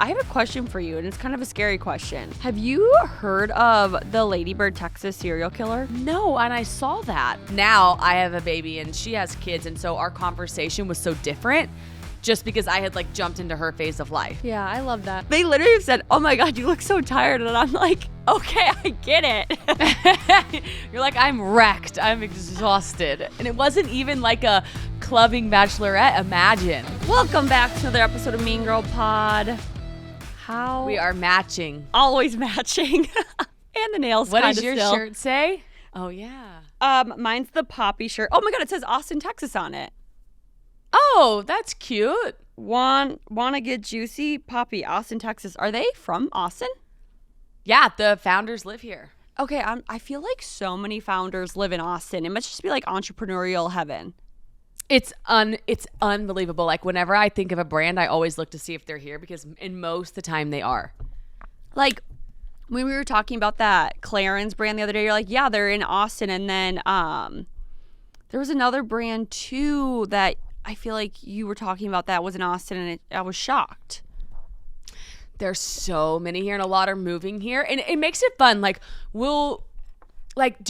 I have a question for you, and it's kind of a scary question. Have you heard of the Ladybird, Texas serial killer? No, and I saw that. Now I have a baby and she has kids, and so our conversation was so different just because I had like jumped into her phase of life. Yeah, I love that. They literally have said, oh my God, you look so tired. And I'm like, okay, I get it. You're like, I'm wrecked. I'm exhausted. And it wasn't even like a clubbing bachelorette. Imagine. Welcome back to another episode of Mean Girl Pod. How we are matching. Always matching. And the nails. What does your shirt say? Oh yeah. Mine's the poppy shirt. Oh my God, it says Austin, Texas on it. Oh, that's cute. Wanna get juicy? Poppy, Austin, Texas. Are they from Austin? Yeah, the founders live here. Okay, I feel like so many founders live in Austin. It must just be like entrepreneurial heaven. It's unbelievable. Like whenever I think of a brand, I always look to see if they're here because in most of the time they are. Like when we were talking about that Clarins brand the other day, you're like, yeah, they're in Austin. And then there was another brand too that I feel like you were talking about that was in Austin, and I was shocked. There's so many here, and a lot are moving here, and it makes it fun. Like, do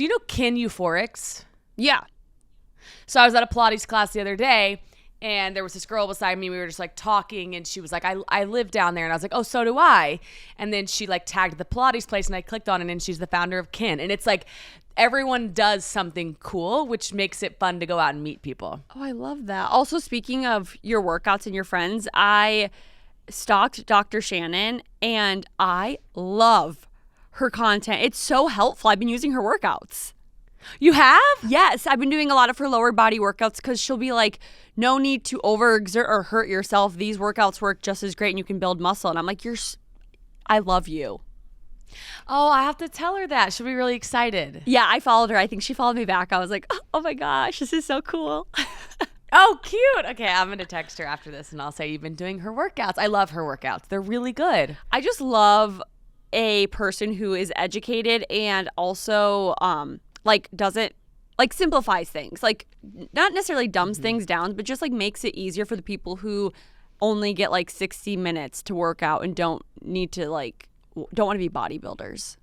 you know Kin Euphorics? Yeah. So I was at a Pilates class the other day, and there was this girl beside me. We were just like talking, and she was like, I live down there. And I was like, oh, so do I. And then she like tagged the Pilates place, and I clicked on it, and she's the founder of Kin. And it's like everyone does something cool, which makes it fun to go out and meet people. Oh, I love that. Also, speaking of your workouts and your friends, I stalked Dr. Shannon, and I love her content. It's so helpful. I've been using her workouts. You have? Yes, I've been doing a lot of her lower body workouts because she'll be like, no need to overexert or hurt yourself. These workouts work just as great and you can build muscle. And I'm like, I love you. Oh, I have to tell her that. She'll be really excited. Yeah, I followed her. I think she followed me back. I was like, oh my gosh, this is so cool. Oh, cute. Okay, I'm going to text her after this and I'll say you've been doing her workouts. I love her workouts. They're really good. I just love a person who is educated and also doesn't simplifies things, like not necessarily dumbs things down, but just like makes it easier for the people who only get like 60 minutes to work out and don't want to be bodybuilders.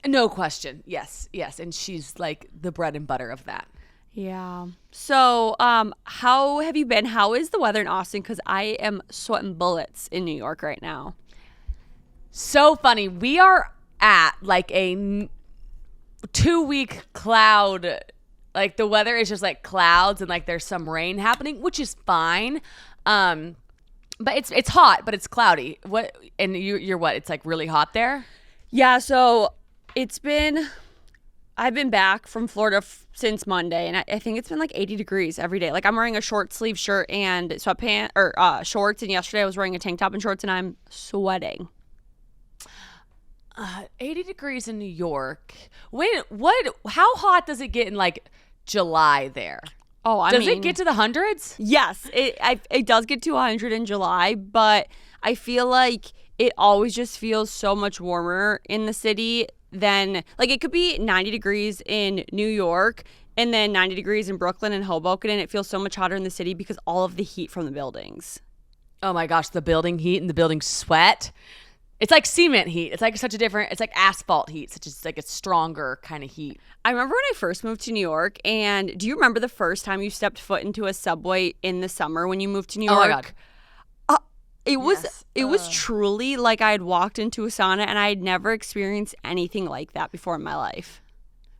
No question. Yes. And she's like the bread and butter of that. Yeah. So how have you been? How is the weather in Austin? Because I am sweating bullets in New York right now. So funny. We are at like a 2-week cloud, like the weather is just like clouds and like there's some rain happening, which is fine. But it's hot, but it's cloudy. What? And you're what? It's like really hot there? Yeah. So I've been back from Florida since Monday, and I think it's been like 80 degrees every day. Like I'm wearing a short sleeve shirt and sweatpants or shorts, and yesterday I was wearing a tank top and shorts, and I'm sweating. 80 degrees in New York. How hot does it get in like July there? Oh, does it get to the hundreds? Yes, it does get to 100 in July, but I feel like it always just feels so much warmer in the city than, like, it could be 90 degrees in New York and then 90 degrees in Brooklyn and Hoboken, and it feels so much hotter in the city because all of the heat from the buildings. Oh my gosh, the building heat and the building sweat. It's like cement heat. It's like it's like asphalt heat, such as like a stronger kind of heat. I remember when I first moved to New York, and do you remember the first time you stepped foot into a subway in the summer when you moved to New York? Oh my God. It was truly like I had walked into a sauna, and I had never experienced anything like that before in my life.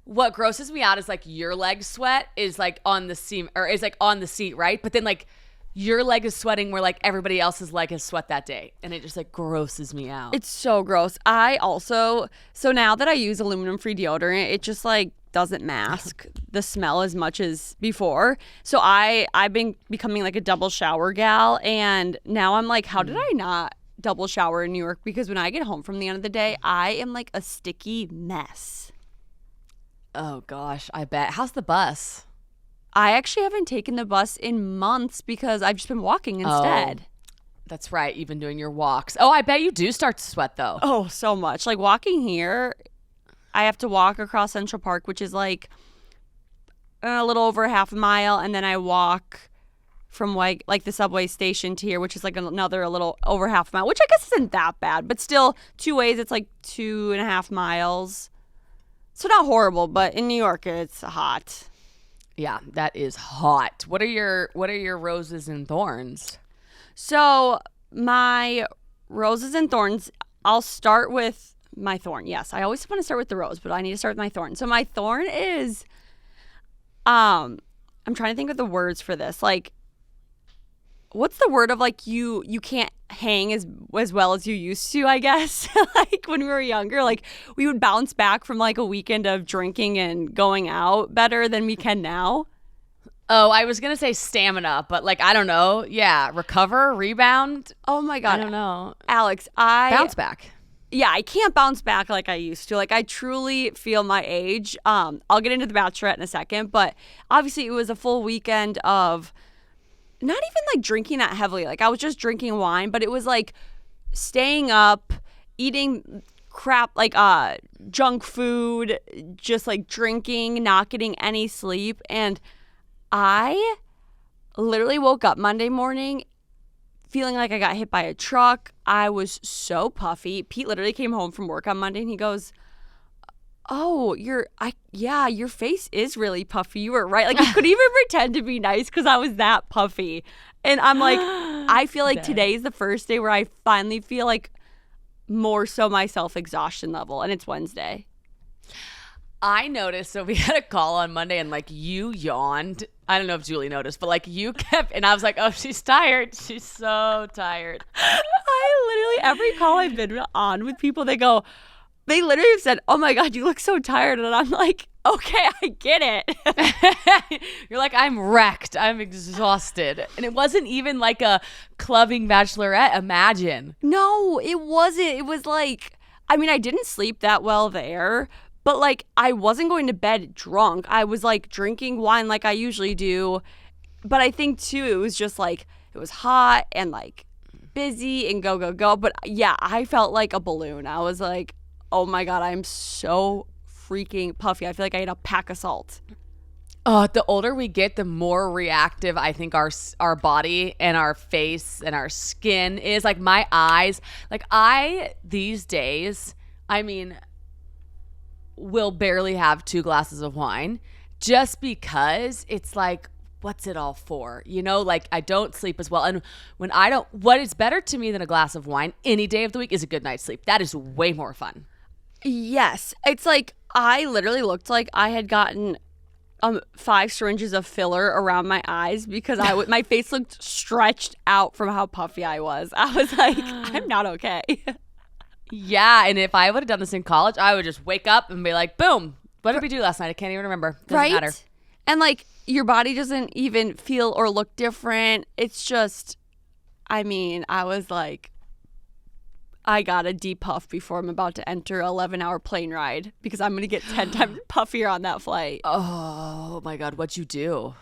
What grosses me out is like your leg sweat is like on the seat, or is like on the seat, right? But then like your leg is sweating where like everybody else's leg has sweat that day, and it just like grosses me out. It's so gross. So now that I use aluminum-free deodorant, it just like doesn't mask the smell as much as before. So I've been becoming like a double shower gal, and now I'm like, how did I not double shower in New York? Because when I get home from the end of the day, I am like a sticky mess. Oh gosh, I bet. How's the bus? I actually haven't taken the bus in months because I've just been walking instead. Oh, that's right. You've been doing your walks. Oh, I bet you do start to sweat though. Oh, so much. Like walking here, I have to walk across Central Park, which is like a little over half a mile. And then I walk from like the subway station to here, which is like another a little over half a mile, which I guess isn't that bad, but still 2 ways it's like 2.5 miles. So not horrible, but in New York it's hot. Yeah, that is hot. What are your roses and thorns? So my roses and thorns, I'll start with my thorn. Yes, I always want to start with the rose, but I need to start with my thorn. So my thorn is, I'm trying to think of the words for this. Like, what's the word of like you can't hang as well as you used to, I guess. Like when we were younger, like we would bounce back from like a weekend of drinking and going out better than we can now. Oh, I was going to say stamina, but like, I don't know. Yeah. Recover, rebound. Oh my God. I don't know. Alex, bounce back. Yeah, I can't bounce back like I used to. Like I truly feel my age. I'll get into the Bachelorette in a second, but obviously it was a full weekend of not even like drinking that heavily. Like I was just drinking wine, but it was like staying up, eating crap like junk food, just like drinking, not getting any sleep. And I literally woke up Monday morning feeling like I got hit by a truck. I was so puffy. Pete literally came home from work on Monday and he goes, "Oh, your face is really puffy. You were right." Like he couldn't even pretend to be nice because I was that puffy. And I'm like, I feel like today's the first day where I finally feel like more so my self-exhaustion level, and it's Wednesday. I noticed, so we had a call on Monday and like you yawned. I don't know if Julie noticed, but like you kept, and I was like, oh, she's tired. She's so tired. I literally, every call I've been on with people, they literally have said, "Oh my God, you look so tired." And I'm like, okay, I get it. You're like, I'm wrecked. I'm exhausted. And it wasn't even like a clubbing Bachelorette. Imagine. No, it wasn't. It was like, I mean, I didn't sleep that well there. But, like, I wasn't going to bed drunk. I was, like, drinking wine like I usually do. But I think, too, it was just, like, it was hot and, like, busy and go, go, go. But, yeah, I felt like a balloon. I was like, oh, my God, I'm so freaking puffy. I feel like I ate a pack of salt. The older we get, the more reactive I think our body and our face and our skin is. Like, my eyes. Like, these days, I mean, will barely have 2 glasses of wine just because it's like, what's it all for? You know, like I don't sleep as well. And when what is better to me than a glass of wine any day of the week is a good night's sleep. That is way more fun. Yes. It's like, I literally looked like I had gotten 5 syringes of filler around my eyes because my face looked stretched out from how puffy I was. I was like, I'm not okay. Yeah, and if I would have done this in college, I would just wake up and be like, boom, what did we do last night? I can't even remember. Doesn't matter. And like your body doesn't even feel or look different. It's just, I mean, I was like, I got a deep puff before I'm about to enter an 11-hour plane ride because I'm going to get 10 times puffier on that flight. Oh my God, what'd you do?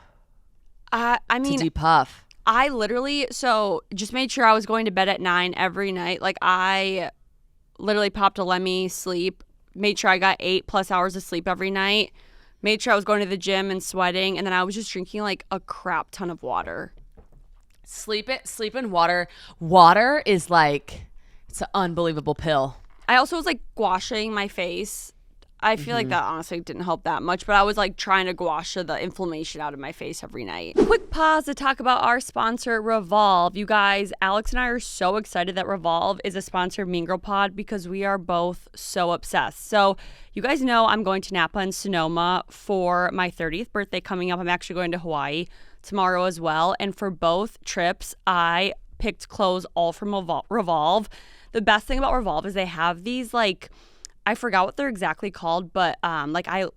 I mean, to deep puff. I literally, so just made sure I was going to bed at 9 every night. Like I literally popped a Lemmy sleep, made sure I got 8+ hours of sleep every night, made sure I was going to the gym and sweating, and then I was just drinking like a crap ton of water. Sleep in water. Water is like, it's an unbelievable pill. I also was like gouaching my face. I feel like that honestly didn't help that much, but I was like trying to gouache the inflammation out of my face every night. Quick pause to talk about our sponsor, Revolve. You guys, Alex and I are so excited that Revolve is a sponsor of Mean Girl Pod because we are both so obsessed. So you guys know I'm going to Napa and Sonoma for my 30th birthday coming up. I'm actually going to Hawaii tomorrow as well. And for both trips, I picked clothes all from Revolve. The best thing about Revolve is they have these like, I forgot what they're exactly called, but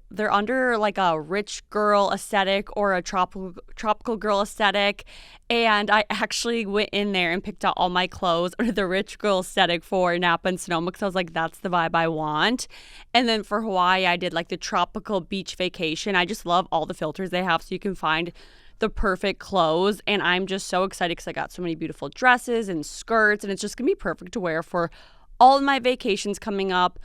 they're under like a rich girl aesthetic or a tropical girl aesthetic. And I actually went in there and picked out all my clothes under the rich girl aesthetic for Napa and Sonoma because I was like, that's the vibe I want. And then for Hawaii, I did like the tropical beach vacation. I just love all the filters they have so you can find the perfect clothes. And I'm just so excited because I got so many beautiful dresses and skirts, and it's just gonna be perfect to wear for all of my vacations coming up.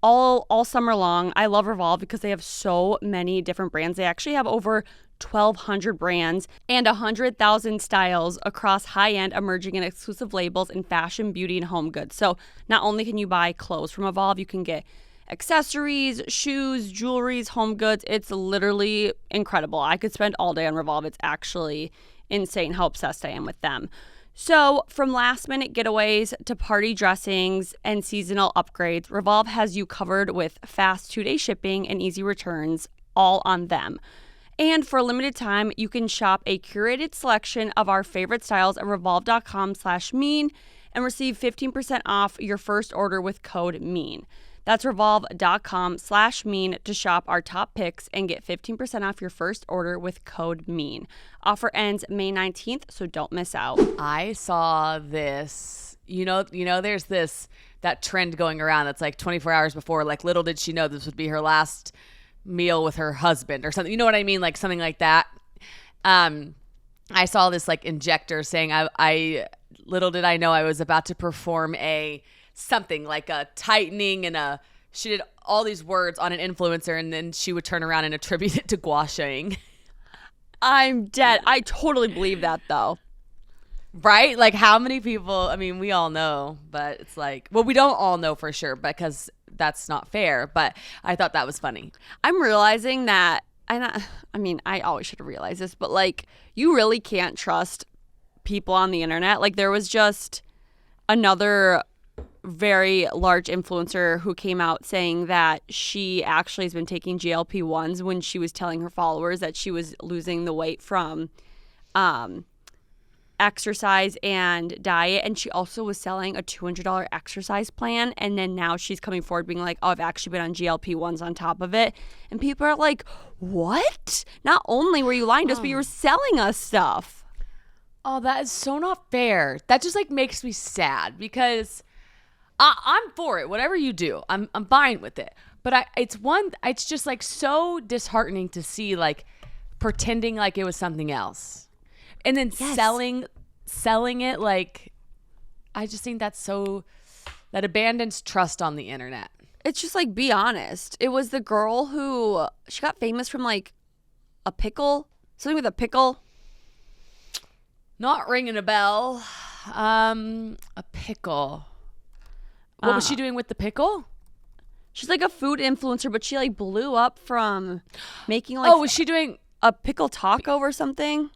All summer long. I love Revolve because they have so many different brands. They actually have over 1,200 brands and 100,000 styles across high-end, emerging, and exclusive labels in fashion, beauty, and home goods. So not only can you buy clothes from Revolve, you can get accessories, shoes, jewelries, home goods. It's literally incredible. I could spend all day on Revolve. It's actually insane how obsessed I am with them. So from last minute getaways to party dressings and seasonal upgrades, Revolve has you covered with fast 2-day shipping and easy returns, all on them. And for a limited time, you can shop a curated selection of our favorite styles at revolve.com/mean and receive 15% off your first order with code MEAN. That's revolve.com/mean to shop our top picks and get 15% off your first order with code MEAN. Offer ends May 19th, so don't miss out. I saw this, there's that trend going around that's like 24 hours before, like little did she know this would be her last meal with her husband or something. You know what I mean? Like something like that. I saw this like injector saying, I little did I know I was about to perform something like a tightening and she did all these words on an influencer and then she would turn around and attribute it to gua shaing. I'm dead. I totally believe that though. Right? Like how many people, I mean, we all know, but it's like, well, we don't all know for sure because that's not fair, but I thought that was funny. I'm realizing that, I always should have realized this, but like you really can't trust people on the internet. Like there was just another very large influencer who came out saying that she actually has been taking GLP-1s when she was telling her followers that she was losing the weight from exercise and diet, and she also was selling a $200 exercise plan, and then now she's coming forward being like, oh, I've actually been on GLP-1s on top of it, and people are like, what? Not only were you lying to us, but you were selling us stuff. Oh, that is so not fair. That just like makes me sad because I'm for it. Whatever you do, I'm fine with it. But it's just like so disheartening to see like pretending like it was something else, and then selling it. Like I just think that abandons trust on the internet. It's just like, be honest. It was the girl who she got famous from like a pickle, something with a pickle. Not ringing a bell. A pickle. What was she doing with the pickle? She's like a food influencer, but she like blew up from making like. Oh, was she doing a pickle taco or something?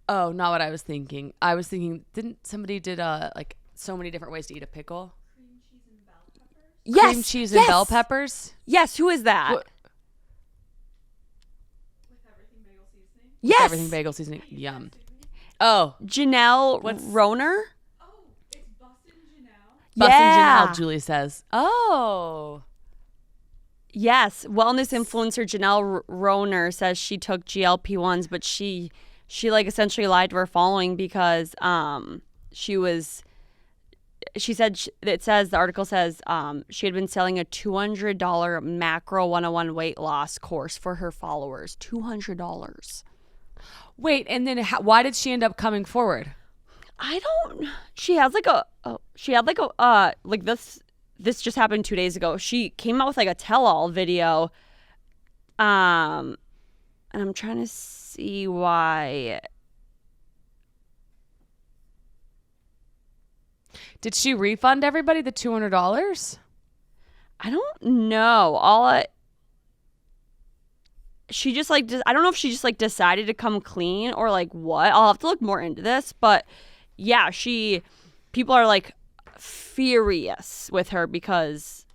Oh, not what I was thinking. I was thinking, didn't somebody did like so many different ways to eat a pickle? Cream cheese and bell peppers. Yes, cream cheese and bell peppers. Yes, who is that? What? With everything bagel seasoning. Yes, everything bagel seasoning. Yum. Oh, Janelle Roner. Bustin' Janelle, Julie says. Oh. Yes. Wellness influencer Janelle Roner says she took GLP-1s, but she like essentially lied to her following because the article says she had been selling a $200 macro 101 weight loss course for her followers. $200. Wait, and then why did she end up coming forward? She had this just happened 2 days ago. She came out with like a tell-all video. And I'm trying to see why. Did she refund everybody the $200? I don't know. She just like, I don't know if she just like decided to come clean or like what. I'll have to look more into this, but yeah, people are like furious with her because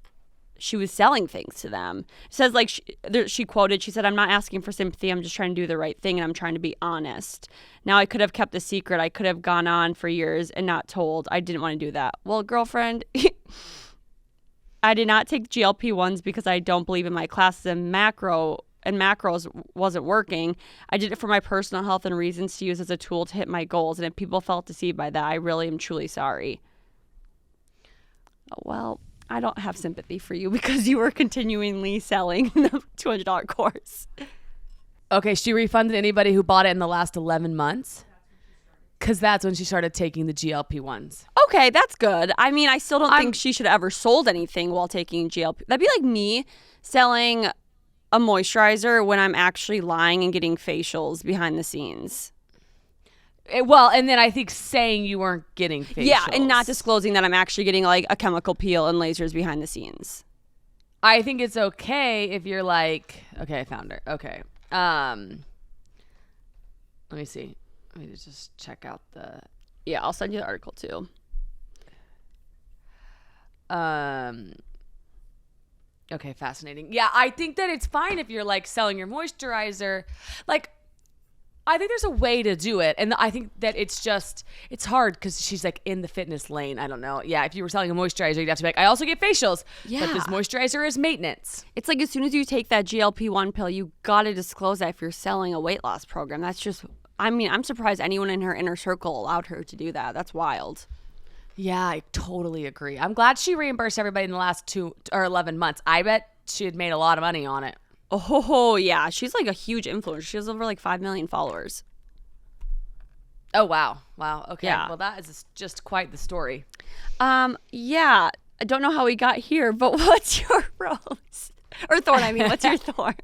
she was selling things to them. It says like she quoted, she said, "I'm not asking for sympathy. I'm just trying to do the right thing and I'm trying to be honest. Now I could have kept the secret. I could have gone on for years and not told. I didn't want to do that." Well, girlfriend, I did not take GLP-1s because I don't believe in my classes and macros wasn't working. I did it for my personal health and reasons to use as a tool to hit my goals. And if people felt deceived by that, I really am truly sorry. Well, I don't have sympathy for you because you were continually selling the $200 course. Okay, she refunded anybody who bought it in the last 11 months? Because that's when she started taking the GLP-1s. Okay, that's good. I mean, I still don't think she should have ever sold anything while taking GLP. That'd be like me selling a moisturizer when I'm actually lying and getting facials behind the scenes. Well, and then I think saying you weren't getting facials. Yeah, and not disclosing that I'm actually getting like a chemical peel and lasers behind the scenes. I think it's okay if you're like, okay, I found her. Okay. Let me see. Let me just check out the. Yeah, I'll send you the article too. Okay, fascinating. Yeah, I think that it's fine if you're like selling your moisturizer. Like, I think there's a way to do it. And I think that it's hard because she's like in the fitness lane. I don't know. Yeah, if you were selling a moisturizer, you'd have to be like, I also get facials. Yeah. But this moisturizer is maintenance. It's like as soon as you take that GLP-1 pill, you got to disclose that if you're selling a weight loss program. That's just, I mean, I'm surprised anyone in her inner circle allowed her to do that. That's wild. Yeah, I totally agree. I'm glad she reimbursed everybody in the last 2 or 11 months. I bet she had made a lot of money on it. Oh, yeah. She's like a huge influencer. She has over like 5 million followers. Oh, wow. Wow. Okay. Yeah. Well, that is just quite the story. Yeah. I don't know how we got here, but what's your rose? Or thorn, I mean. What's your thorn?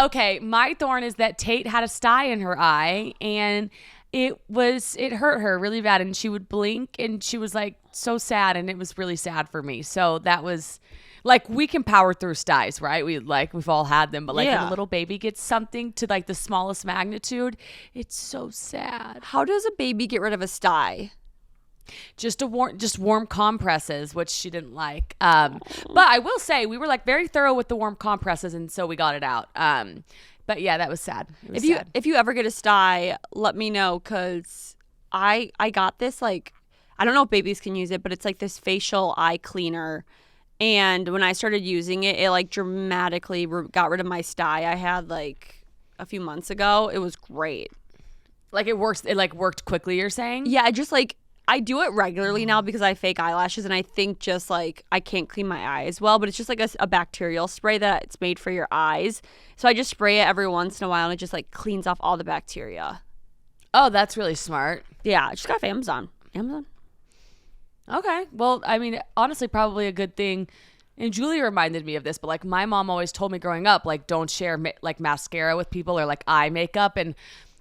Okay. My thorn is that Tate had a sty in her eye, and it hurt her really bad, and she would blink, and she was like so sad, and it was really sad for me. So that was like, we can power through styes, right? We've all had them, but like when a little baby gets something to like the smallest magnitude, it's so sad. How does a baby get rid of a sty? Just warm compresses, which she didn't like. But I will say we were like very thorough with the warm compresses, and so we got it out. But yeah, that was sad. It was sad. If you ever get a sty, let me know, because I got this, like, I don't know if babies can use it, but it's like this facial eye cleaner. And when I started using it, it like dramatically got rid of my sty I had like a few months ago. It was great. Like it worked quickly, you're saying? Yeah, I do it regularly now because I have fake eyelashes, and I think just like I can't clean my eyes well, but it's just like a bacterial spray that it's made for your eyes. So I just spray it every once in a while, and it just like cleans off all the bacteria. Oh, that's really smart. Yeah, I just got it off Amazon. Okay. Well, I mean, honestly, probably a good thing. And Julie reminded me of this, but like my mom always told me growing up, like don't share like mascara with people or like eye makeup. And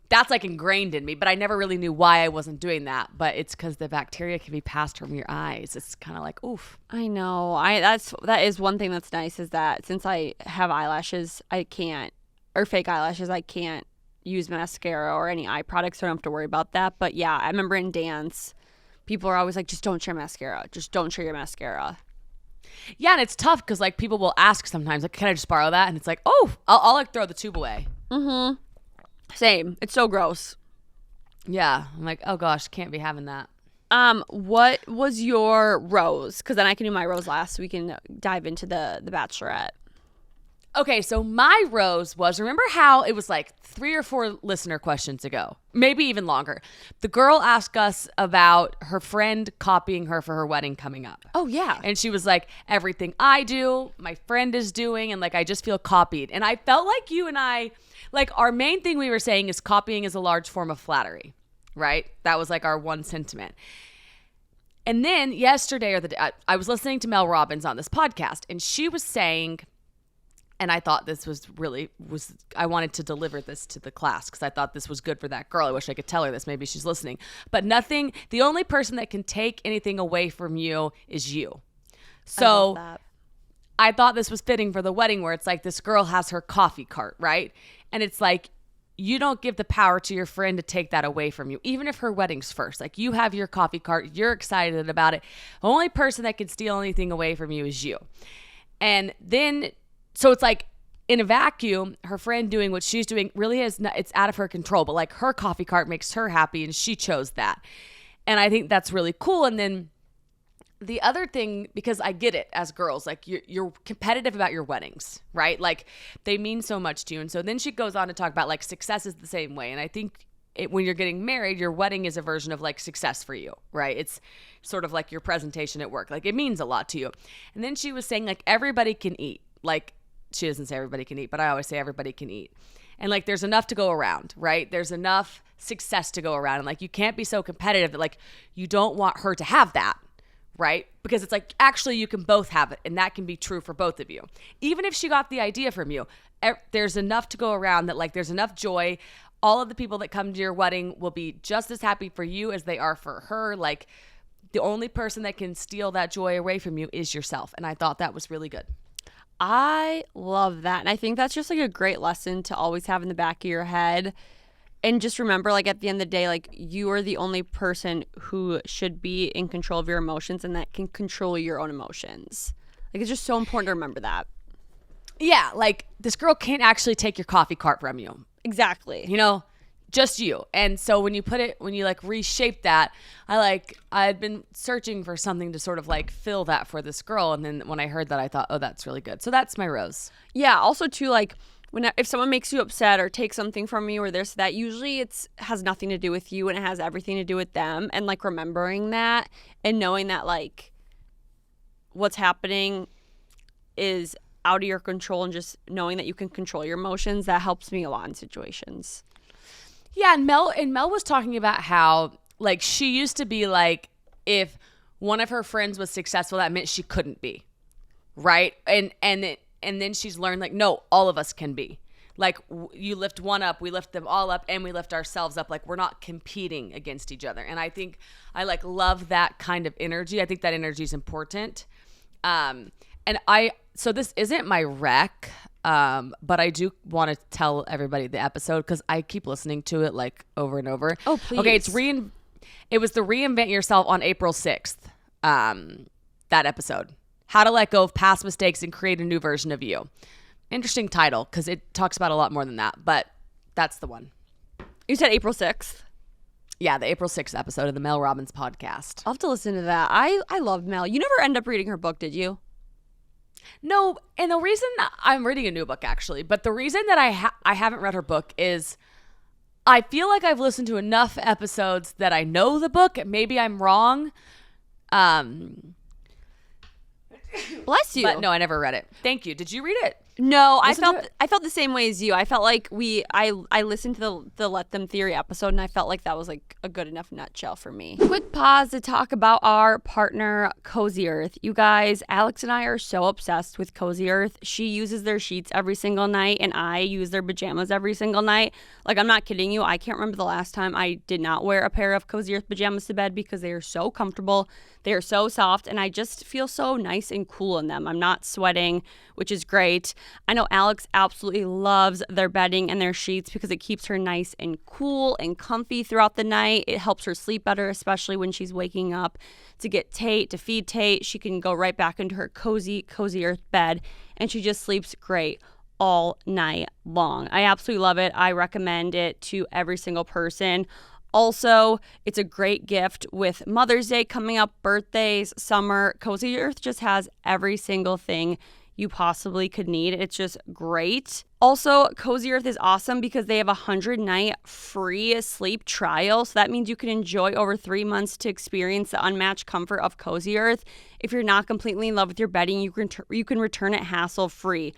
that's like ingrained in me, but I never really knew why I wasn't doing that. But it's because the bacteria can be passed from your eyes. It's kind of like, oof. I know. That is one thing that's nice, is that since I have eyelashes, fake eyelashes, I can't use mascara or any eye products, so I don't have to worry about that. But yeah, I remember in dance, people are always like, just don't share mascara. Just don't share your mascara. Yeah, and it's tough because like people will ask sometimes, like, can I just borrow that? And it's like, oh, I'll like throw the tube away. Mm-hmm. Same. It's so gross. Yeah. I'm like, oh gosh, can't be having that. What was your rose? Because then I can do my rose last, so we can dive into the Bachelorette. Okay, so my rose was, remember how it was like 3 or 4 listener questions ago, maybe even longer. The girl asked us about her friend copying her for her wedding coming up. Oh, yeah. And she was like, everything I do, my friend is doing, and like I just feel copied. And I felt like you and I, like our main thing we were saying is copying is a large form of flattery, right? That was like our one sentiment. And then yesterday I was listening to Mel Robbins on this podcast, and she was saying, and I thought this I wanted to deliver this to the class because I thought this was good for that girl. I wish I could tell her this. Maybe she's listening. But the only person that can take anything away from you is you. So I thought this was fitting for the wedding, where it's like this girl has her coffee cart, right? And it's like, you don't give the power to your friend to take that away from you, even if her wedding's first. Like, you have your coffee cart, you're excited about it. The only person that can steal anything away from you is you. And then, so it's like, in a vacuum, her friend doing what she's doing really it's out of her control. But like, her coffee cart makes her happy, and she chose that. And I think that's really cool. And then the other thing, because I get it as girls, like you're competitive about your weddings, right? Like they mean so much to you. And so then she goes on to talk about like success is the same way. And I think when you're getting married, your wedding is a version of like success for you, right? It's sort of like your presentation at work. Like it means a lot to you. And then she was saying like everybody can eat. Like she doesn't say everybody can eat, but I always say everybody can eat. And like there's enough to go around, right? There's enough success to go around. And like you can't be so competitive that like you don't want her to have that. right? Because it's like, actually, you can both have it, and that can be true for both of you. Even if she got the idea from you, there's enough to go around that, like, there's enough joy. All of the people that come to your wedding will be just as happy for you as they are for her. Like, the only person that can steal that joy away from you is yourself. And I thought that was really good. I love that. And I think that's just like a great lesson to always have in the back of your head. And just remember, like, at the end of the day, like, you are the only person who should be in control of your emotions and that can control your own emotions. Like, it's just so important to remember that. Yeah, like, this girl can't actually take your coffee cart from you. Exactly. You know, just you. And so when you like reshape that, I'd been searching for something to sort of like fill that for this girl. And then when I heard that, I thought, oh, that's really good. So that's my rose. Yeah. Also, too, like, if someone makes you upset or takes something from you or this, that, usually has nothing to do with you and it has everything to do with them. And, like, remembering that and knowing that, like, what's happening is out of your control, and just knowing that you can control your emotions, that helps me a lot in situations. Yeah, and Mel was talking about how, like, she used to be like, if one of her friends was successful, that meant she couldn't be, right? And then she's learned, like, no, all of us can be. Like, you lift one up, we lift them all up, and we lift ourselves up. Like, we're not competing against each other. And I think I, like, love that kind of energy. I think that energy is important. So this isn't my rec, but I do want to tell everybody the episode because I keep listening to it, like, over and over. Oh, please. Okay, it was the Reinvent Yourself on April 6th, that episode. How to let go of past mistakes and create a new version of you. Interesting title because it talks about a lot more than that, but that's the one. You said April 6th? Yeah, the April 6th episode of the Mel Robbins podcast. I'll have to listen to that. I love Mel. You never end up reading her book, did you? No, and the reason I'm reading a new book, actually, but the reason that I haven't read her book is I feel like I've listened to enough episodes that I know the book. Maybe I'm wrong. Bless you. But no, I never read it. Thank you. Did you read it? No, I felt the same way as you. I felt like I listened to the Let Them Theory episode, and I felt like that was like a good enough nutshell for me. Quick pause to talk about our partner, Cozy Earth. You guys, Alex and I are so obsessed with Cozy Earth. She uses their sheets every single night, and I use their pajamas every single night. Like, I'm not kidding you. I can't remember the last time I did not wear a pair of Cozy Earth pajamas to bed because they are so comfortable. They are so soft, and I just feel so nice and cool in them. I'm not sweating, which is great. I know Alex absolutely loves their bedding and their sheets because it keeps her nice and cool and comfy throughout the night. It helps her sleep better, especially when she's waking up to get Tate, to feed Tate. She can go right back into her Cozy Earth bed, and she just sleeps great all night long. I absolutely love it. I recommend it to every single person. Also, it's a great gift with Mother's Day coming up, birthdays, summer. Cozy Earth just has every single thing you possibly could need. It's just great. Also, Cozy Earth is awesome because they have a 100-night free sleep trial. So that means you can enjoy over 3 months to experience the unmatched comfort of Cozy Earth. If you're not completely in love with your bedding, you can return it hassle-free.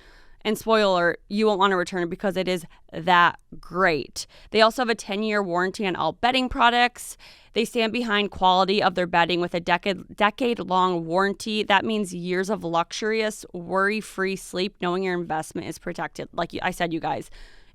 And spoiler, you won't want to return it because it is that great. They also have a 10-year warranty on all bedding products. They stand behind quality of their bedding with a decade-long warranty. That means years of luxurious, worry-free sleep, knowing your investment is protected. Like I said, you guys,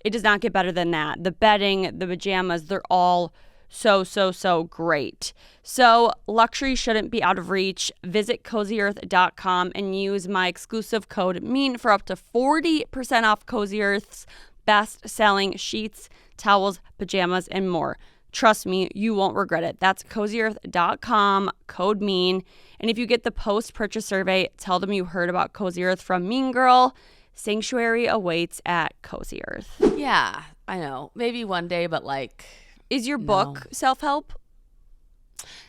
it does not get better than that. The bedding, the pajamas, they're all so great. So luxury shouldn't be out of reach. Visit CozyEarth.com and use my exclusive code MEAN for up to 40% off Cozy Earth's best-selling sheets, towels, pajamas, and more. Trust me, you won't regret it. That's CozyEarth.com, code MEAN. And if you get the post-purchase survey, tell them you heard about Cozy Earth from Mean Girl. Sanctuary awaits at Cozy Earth. Yeah, I know. Maybe one day, but like... Is your book self-help?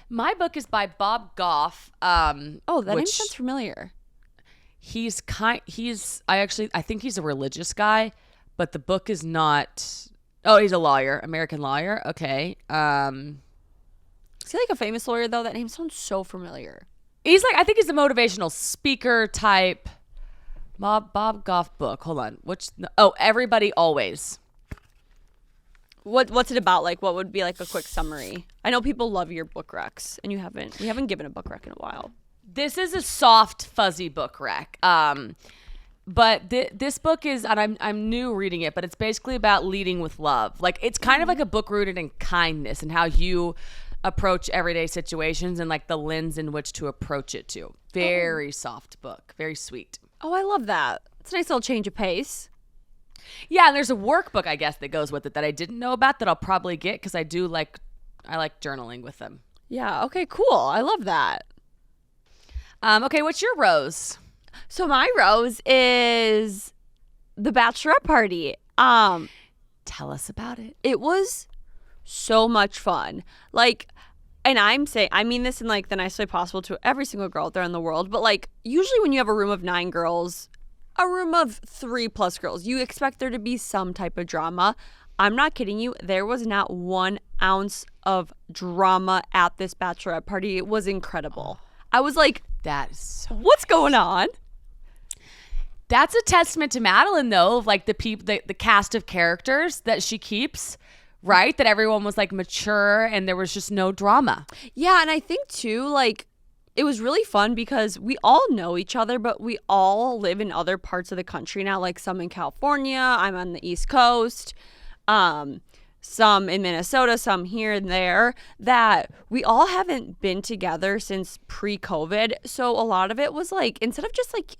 My book is by Bob Goff. That name sounds familiar. I think he's a religious guy, but the book is not. Oh, he's a lawyer, American lawyer. Okay. Is he like a famous lawyer though? That name sounds so familiar. I think he's a motivational speaker type. Bob Goff book. Hold on. Everybody Always. What's it about? Like, what would be like a quick summary? I know people love your book recs, and we haven't given a book rec in a while. This is a soft, fuzzy book rec. But this book is, and I'm new reading it, but it's basically about leading with love. Like, it's kind of like a book rooted in kindness and how you approach everyday situations and like the lens in which to approach it to. Very soft book, very sweet. Oh, I love that. It's a nice little change of pace. Yeah, and there's a workbook, I guess, that goes with it that I didn't know about that I'll probably get because I like journaling with them. Yeah. Okay. Cool. I love that. Okay, what's your rose? So my rose is the Bachelorette party. Tell us about it. It was so much fun. Like, and I mean this in like the nicest way possible to every single girl out there in the world, but like usually when you have a room of 9 girls, a room of 3+ girls, you expect there to be some type of drama. I'm not kidding you. There was not 1 ounce of drama at this Bachelorette party. It was incredible. I was like, That is so what's going on? That's a testament to Madeline, though, of like the cast of characters that she keeps, right? That everyone was like mature and there was just no drama. Yeah, and I think too, like, it was really fun because we all know each other, but we all live in other parts of the country now. Like some in California, I'm on the East Coast, some in Minnesota, some here and there, that we all haven't been together since pre-COVID. So a lot of it was like, instead of just like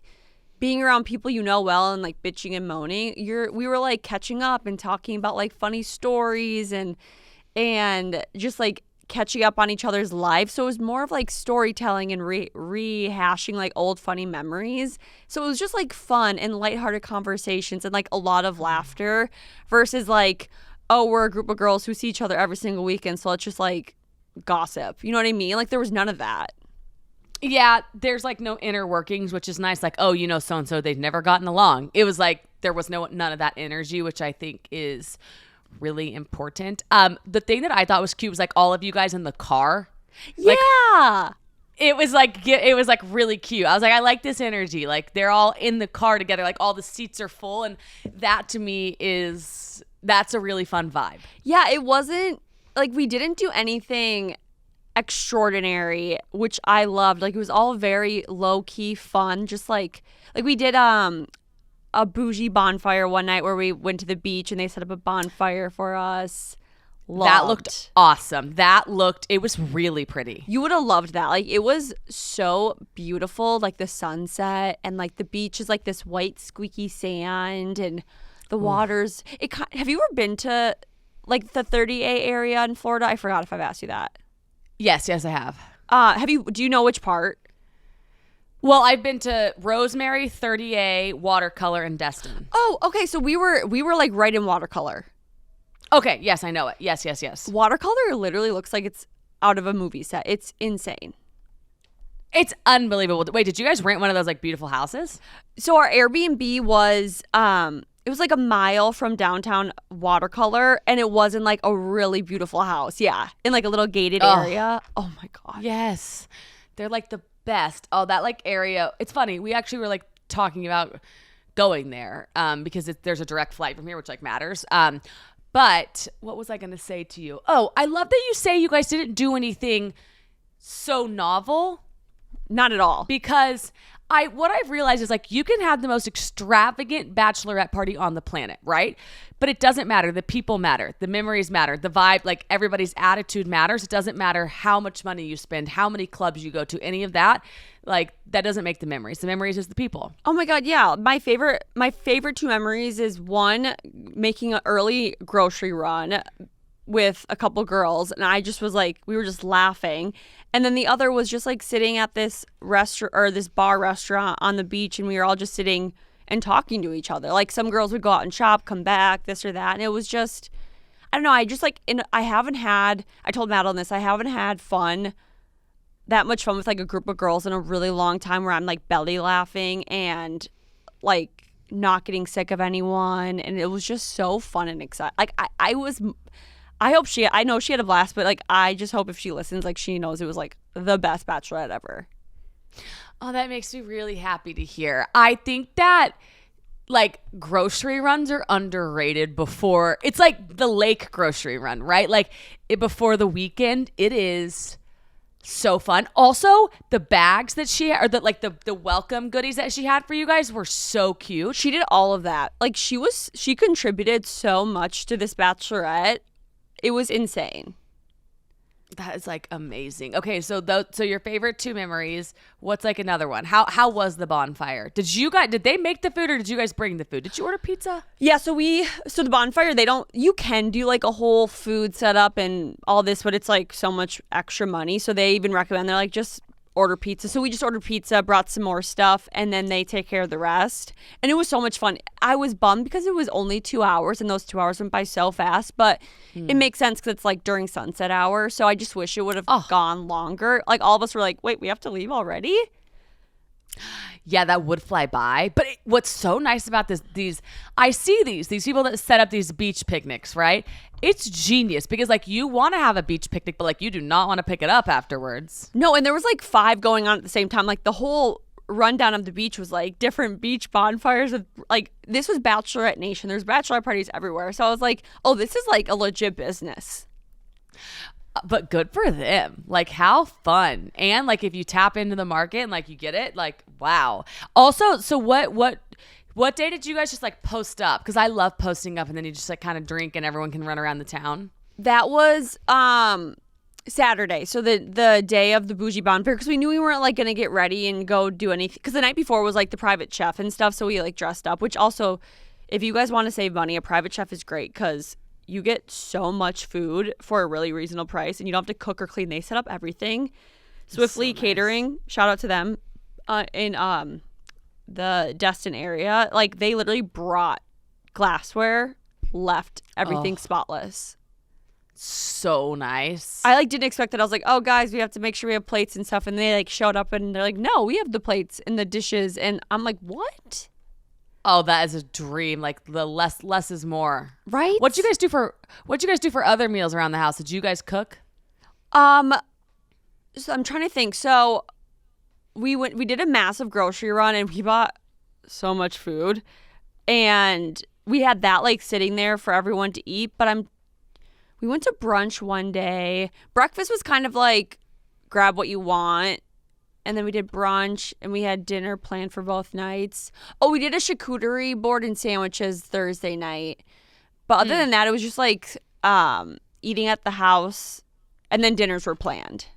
being around people you know well and like bitching and moaning, we were like catching up and talking about like funny stories and just like catching up on each other's lives. So it was more of like storytelling and rehashing like old funny memories. So it was just like fun and lighthearted conversations and like a lot of laughter versus like, oh, we're a group of girls who see each other every single weekend, so let's just like gossip. You know what I mean? Like there was none of that. Yeah, there's like no inner workings, which is nice. Like, oh, you know, so-and-so, they've never gotten along. It was like there was none of that energy, which I think is really important. The thing that I thought was cute was like all of you guys in the car. Yeah. Like, it was like really cute. I was like, I like this energy. Like they're all in the car together. Like all the seats are full. And that to me that's a really fun vibe. Yeah, it wasn't like we didn't do anything extraordinary, which I loved. Like it was all very low-key fun. Just like we did a bougie bonfire one night where we went to the beach and they set up a bonfire for us. That looked awesome. It was really pretty. You would have loved that. Like it was so beautiful, like the sunset and like the beach is like this white squeaky sand and the waters. Have you ever been to like the 30A area in Florida? I forgot if I've asked you that. Yes, I have. Do you know which part? Well, I've been to Rosemary, 30A, Watercolor, and Destin. Oh, okay. So we were like right in Watercolor. Okay, yes, I know it. Yes. Watercolor literally looks like it's out of a movie set. It's insane. It's unbelievable. Wait, did you guys rent one of those like beautiful houses? So our Airbnb was it was like a mile from downtown Watercolor, and it was in like a really beautiful house. Yeah, in like a little gated area. Oh my god. Yes, they're like the best. Oh, that like area. It's funny. We actually were like talking about going there because there's a direct flight from here, which like matters. But what was I going to say to you? Oh, I love that you say you guys didn't do anything so novel. Not at all. Because what I've realized is like you can have the most extravagant bachelorette party on the planet, right? But it doesn't matter. The people matter. The memories matter. The vibe, like everybody's attitude matters. It doesn't matter how much money you spend, how many clubs you go to, any of that. Like that doesn't make the memories. The memories is the people. Oh my god, yeah. My favorite 2 memories is one, making an early grocery run with a couple girls, and I just was like, we were just laughing. And then the other was just like sitting at this restaurant or this bar restaurant on the beach, and we were all just sitting and talking to each other. Like some girls would go out and shop, come back, this or that. And it was just, I don't know. I just like, I told Madeline this, I haven't had that much fun with like a group of girls in a really long time where I'm like belly laughing and like not getting sick of anyone. And it was just so fun and exciting. Like I know she had a blast, but like I just hope if she listens, like she knows it was like the best Bachelorette ever. Oh, that makes me really happy to hear. I think that like grocery runs are underrated before. It's like the lake grocery run, right? Like before the weekend, it is so fun. Also, the bags that she or the welcome goodies that she had for you guys were so cute. She did all of that. Like she contributed so much to this Bachelorette. It was insane. That is like amazing. Okay, so your favorite 2 memories. What's like another one? How was the bonfire? Did they make the food or did you guys bring the food? Did you order pizza? Yeah, so the bonfire, you can do like a whole food setup and all this, but it's like so much extra money. So they even recommend, they're like, just order pizza. So we just ordered pizza, brought some more stuff, and then they take care of the rest. And it was so much fun. I was bummed because it was only 2 hours and those 2 hours went by so fast, but it makes sense because it's like during sunset hour. So I just wish it would have gone longer. Like all of us were like, wait, we have to leave already? Yeah, that would fly by. But what's so nice about these people that set up these beach picnics, right? It's genius because like you want to have a beach picnic, but like you do not want to pick it up afterwards. No, and there was like 5 going on at the same time. Like the whole rundown of the beach was like different beach bonfires. Like this was Bachelorette Nation. There's bachelorette parties everywhere. So I was like, oh, this is like a legit business. But good for them. Like how fun. And like if you tap into the market and like you get it, like wow. Also, so what day did you guys just like post up? Because I love posting up and then you just like kind of drink and everyone can run around the town. That was Saturday. So the day of the Bougie Bonfire, because we knew we weren't like gonna get ready and go do anything. Because the night before was like the private chef and stuff. So we like dressed up, which also, if you guys want to save money, a private chef is great because you get so much food for a really reasonable price and you don't have to cook or clean. They set up everything. Swiftly Catering, shout out to them in the Destin area. Like they literally brought glassware, left everything spotless. So nice. I like didn't expect that. I was like, oh guys, we have to make sure we have plates and stuff. And they like showed up and they're like, no, we have the plates and the dishes. And I'm like, what? Oh, that is a dream. Like the less is more. Right? What'd you guys do for other meals around the house? Did you guys cook? So I'm trying to think. So we did a massive grocery run and we bought so much food. And we had that like sitting there for everyone to eat. But we went to brunch one day. Breakfast was kind of like grab what you want. And then we did brunch and we had dinner planned for both nights. Oh, we did a charcuterie board and sandwiches Thursday night. But other than that, it was just like eating at the house and then dinners were planned.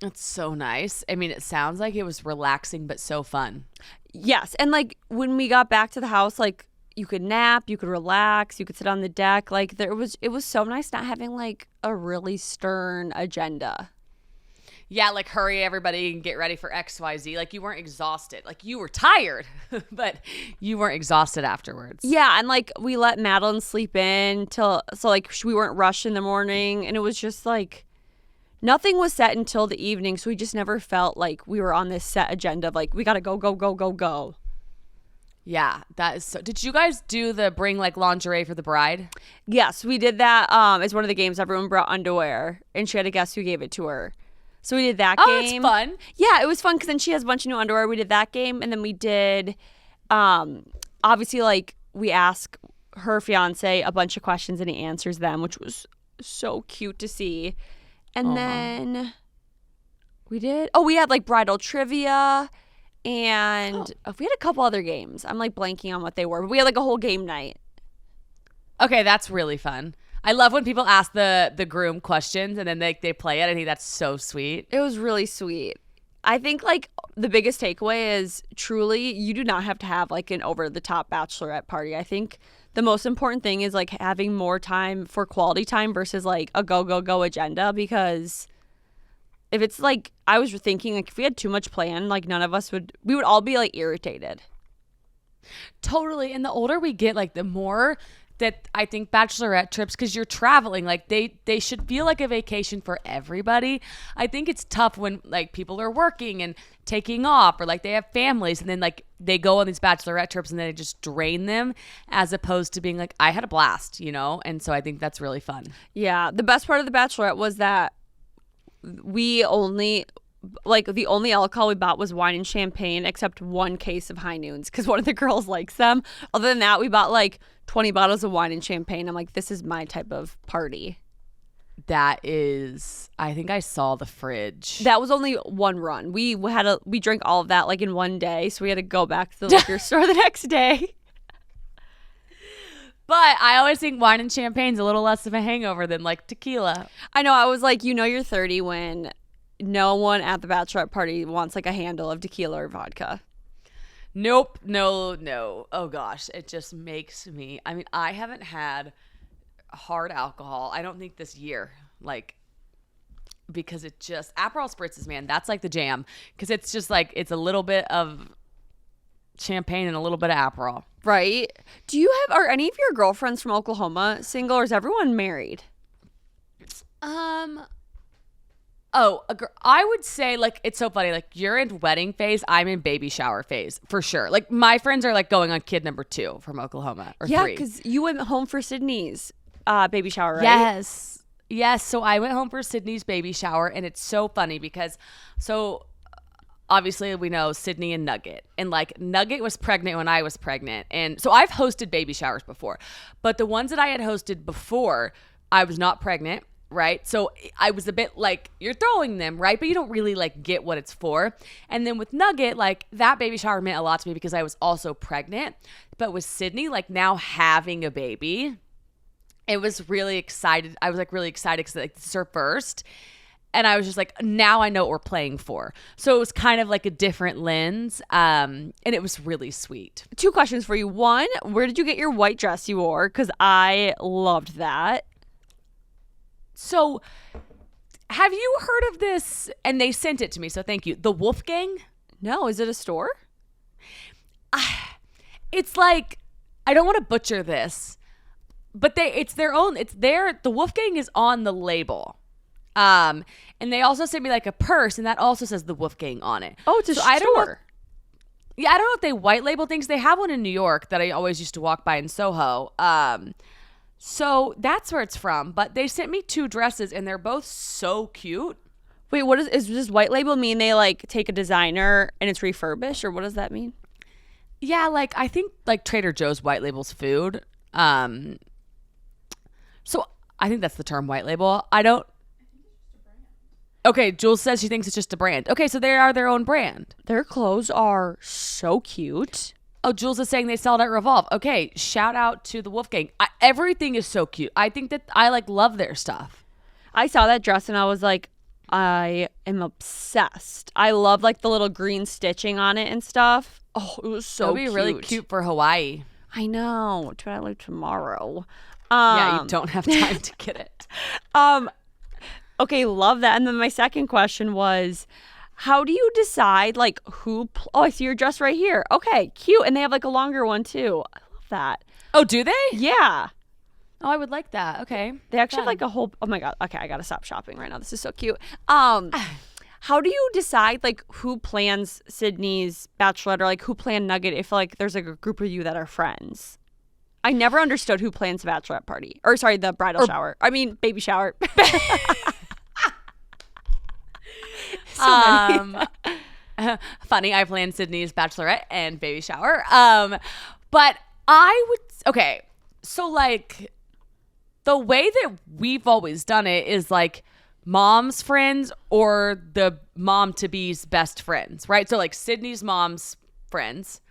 That's so nice. I mean, it sounds like it was relaxing but so fun. Yes. And like when we got back to the house, like you could nap, you could relax, you could sit on the deck. Like it was so nice not having like a really stern agenda. Yeah, like hurry everybody and get ready for XYZ. Like you weren't exhausted. Like you were tired, but you weren't exhausted afterwards. Yeah, and like we let Madeline sleep in so like we weren't rushed in the morning, and it was just like nothing was set until the evening, so we just never felt like we were on this set agenda of like we got to go. Yeah, that is so. Did you guys do the bring like lingerie for the bride? Yes, we did that as one of the games. Everyone brought underwear and she had to guess who gave it to her. So we did that game. Oh, it's fun. Yeah, it was fun because then she has a bunch of new underwear. We did that game. And then we did, obviously, like, we ask her fiance a bunch of questions and he answers them, which was so cute to see. And then we had, like, bridal trivia. And we had a couple other games. I'm, like, blanking on what they were. But we had, like, a whole game night. Okay, that's really fun. I love when people ask the groom questions and then they play it. I think that's so sweet. It was really sweet. I think like the biggest takeaway is truly you do not have to have like an over-the-top bachelorette party. I think the most important thing is like having more time for quality time versus like a go agenda, because if it's like, I was thinking like if we had too much planned, like we would all be like irritated. Totally. And the older we get, like the more that I think bachelorette trips, because you're traveling, like they should feel like a vacation for everybody. I think it's tough when like people are working and taking off, or like they have families and then like they go on these bachelorette trips and then they just drain them, as opposed to being like, I had a blast, you know? And so I think that's really fun. Yeah. The best part of the Bachelorette was that we only like the only alcohol we bought was wine and champagne, except one case of High Noons because one of the girls likes them. Other than that, we bought like 20 bottles of wine and champagne. I'm like, this is my type of party. That is, I think I saw the fridge. That was only one run. We drank all of that like in one day, so we had to go back to the liquor store the next day. But I always think wine and champagne's a little less of a hangover than like tequila. I know. I was like, you're 30 when no one at the bachelorette party wants like a handle of tequila or vodka. Nope. No. Oh gosh. It just makes me, I mean, I haven't had hard alcohol, I don't think this year, like, because it just, Aperol spritzes, man, that's like the jam. Because it's just like, it's a little bit of champagne and a little bit of Aperol. Right. Are any of your girlfriends from Oklahoma single, or is everyone married? I would say, like, it's so funny. Like, you're in wedding phase. I'm in baby shower phase for sure. Like, my friends are like going on kid number 2 from Oklahoma or 3. Yeah, because you went home for Sydney's baby shower, right? Yes. So I went home for Sydney's baby shower, and it's so funny because obviously we know Sydney and Nugget, and like Nugget was pregnant when I was pregnant, and so I've hosted baby showers before, but the ones that I had hosted before, I was not pregnant, right? So I was a bit like, you're throwing them, right? But you don't really like get what it's for. And then with Nugget, like that baby shower meant a lot to me because I was also pregnant. But with Sydney, like now having a baby, it was really excited. I was like really excited because like this is her first. And I was just like, now I know what we're playing for. So it was kind of like a different lens. And it was really sweet. 2 questions for you. 1, where did you get your white dress you wore? Because I loved that. So have you heard of this? And they sent it to me, so thank you. The Wolfgang? No, is it a store? It's like, I don't want to butcher this, but it's their own. The Wolfgang is on the label. And they also sent me like a purse, and that also says the Wolfgang on it. Oh, it's a store. I don't know if they white label things. They have one in New York that I always used to walk by in Soho. So that's where it's from. But they sent me 2 dresses, and they're both so cute. Wait, is this white label mean they like take a designer and it's refurbished, or what does that mean? Yeah, like I think like Trader Joe's white labels food. So I think that's the term, white label. I don't. Okay, Jules says she thinks it's just a brand. Okay, so they are their own brand. Their clothes are so cute. Oh, Jules is saying they sell it at Revolve. Okay, shout out to the Wolfgang. Everything is so cute. I think that I like love their stuff. I saw that dress and I was like, I am obsessed. I love like the little green stitching on it and stuff. Oh, it was so cute. It'll be really cute for Hawaii. I know. Do I like tomorrow? Yeah, you don't have time to get it. Okay, love that. And then my second question was, how do you decide like who? I see your dress right here. Okay, cute. And they have like a longer one too. I love that. Oh, do they? Yeah. Oh, I would like that. Okay. They actually have like a whole. Oh my god. Okay, I gotta stop shopping right now. This is so cute. How do you decide like who plans Sydney's Bachelorette or like who planned Nugget if like there's like a group of you that are friends? I never understood who plans the bachelorette party. Or sorry, the bridal shower. I mean, baby shower. Funny, I planned Sydney's bachelorette and baby shower. But okay, so like the way that we've always done it is like mom's friends or the mom to be's best friends, right? So like Sydney's mom's friends,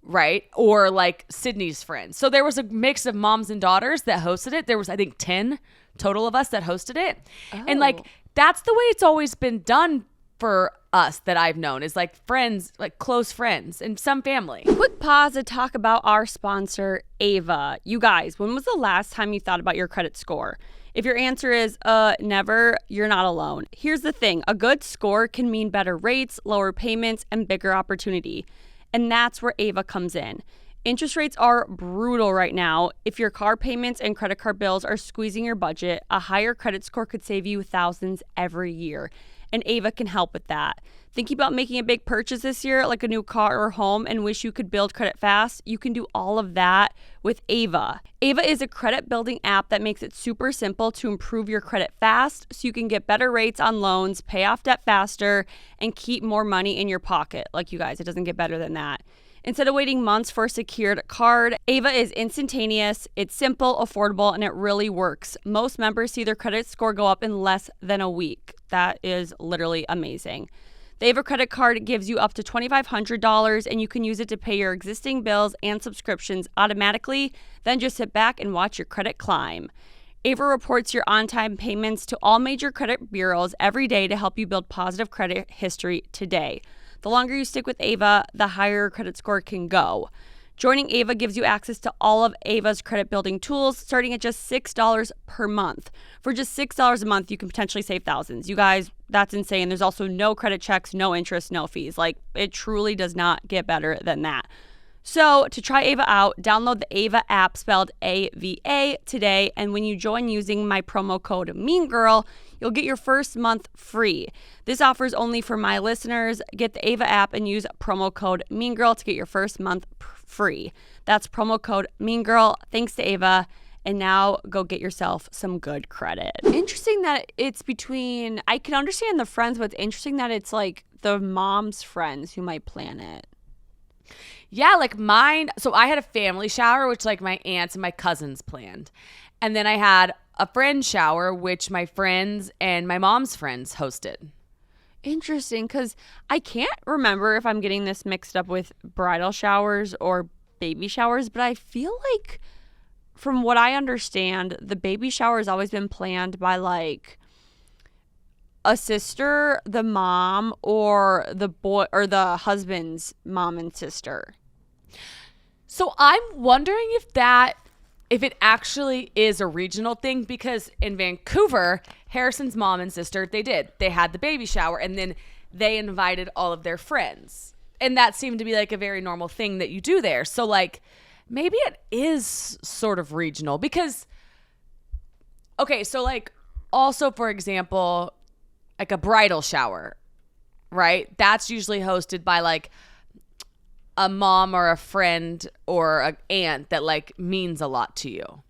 right? Or like Sydney's friends. So there was a mix of moms and daughters that hosted it. There was, I think, 10 total of us that hosted it. Oh. And like, that's the way it's always been done for us that I've known, is like friends, like close friends and some family. Quick pause to talk about our sponsor, Ava. You guys, when was the last time you thought about your credit score? If your answer is never, you're not alone. Here's the thing. A good score can mean better rates, lower payments, and bigger opportunity. And that's where Ava comes in. Interest rates are brutal right now. If your car payments and credit card bills are squeezing your budget, a higher credit score could save you thousands every year. and Ava can help with that. Thinking about making a big purchase this year, like a new car or home, and wish you could build credit fast? You can do all of that with Ava. Ava is a credit building app that makes it super simple to improve your credit fast so you can get better rates on loans, pay off debt faster, and keep more money in your pocket. Like you guys, it doesn't get better than that. Instead of waiting months for a secured card, Ava is instantaneous, it's simple, affordable, and it really works. Most members see their credit score go up in less than a week. That is literally amazing. The Ava credit card gives you up to $2,500, and you can use it to pay your existing bills and subscriptions automatically, then just sit back and watch your credit climb. Ava reports your on-time payments to all major credit bureaus every day to help you build positive credit history today. The longer you stick with Ava, the higher your credit score can go. Joining Ava gives you access to all of Ava's credit building tools, starting at just $6 per month. For just $6 a month, you can potentially save thousands. You guys, that's insane. There's also no credit checks, no interest, no fees. Like, it truly does not get better than that. So to try Ava out, download the Ava app spelled AVA today. And when you join using my promo code MEANGIRL, you'll get your first month free. This offer is only for my listeners. Get the Ava app and use promo code MEANGIRL to get your first month free. That's promo code MEANGIRL. Thanks to Ava. And now go get yourself some good credit. Interesting that it's between, I can understand the friends, but it's interesting that it's like the mom's friends who might plan it. Yeah, like mine. So I had a family shower, which like my aunts and my cousins planned. And then I had a friend shower, which my friends and my mom's friends hosted. Interesting, because I can't remember if I'm getting this mixed up with bridal showers or baby showers, but I feel like from what I understand, the baby shower has always been planned by like a sister, the mom, or the boy or the husband's mom and sister. So I'm wondering if it actually is a regional thing, because in Vancouver, Harrison's mom and sister, they had the baby shower and then they invited all of their friends. And that seemed to be like a very normal thing that you do there. So like maybe it is sort of regional because, okay, so like also, for example, like a bridal shower, right? That's usually hosted by like a mom or a friend or an aunt that like means a lot to you.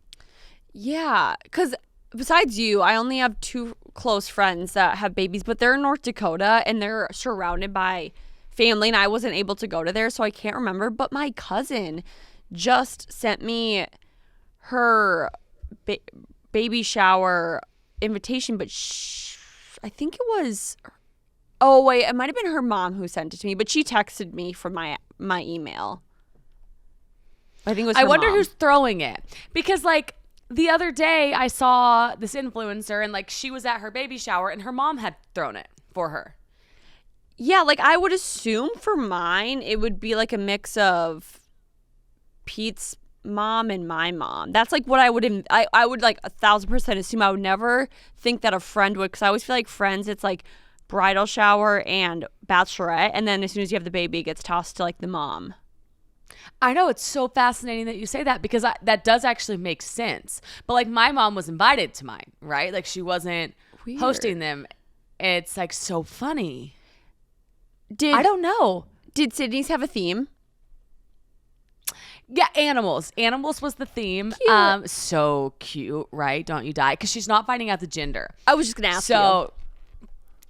Yeah, because besides you, I only have two close friends that have babies, but they're in North Dakota and they're surrounded by family, and I wasn't able to go to there, so I can't remember. But my cousin just sent me her baby shower invitation, but I think it was, oh wait, it might have been her mom who sent it to me, but she texted me from my email. I think it was her I wonder mom. who's throwing it, because like the other day I saw this influencer and like she was at her baby shower and her mom had thrown it for her. Yeah, like I would assume for mine it would be like a mix of Pete's mom and my mom. That's like what I would I would like 1,000% assume. I would never think that a friend would, because I always feel like friends, it's like bridal shower and bachelorette, and then as soon as you have the baby, it gets tossed to like the mom. I know, it's so fascinating that you say that, because that does actually make sense. But like my mom was invited to mine, right? Like she wasn't Weird. hosting them. It's like so funny. I I don't know. Did Sydney's have a theme? Yeah, animals. Animals was the theme. Cute. So cute, right? Don't you die? Because she's not finding out the gender. I was just gonna ask you. So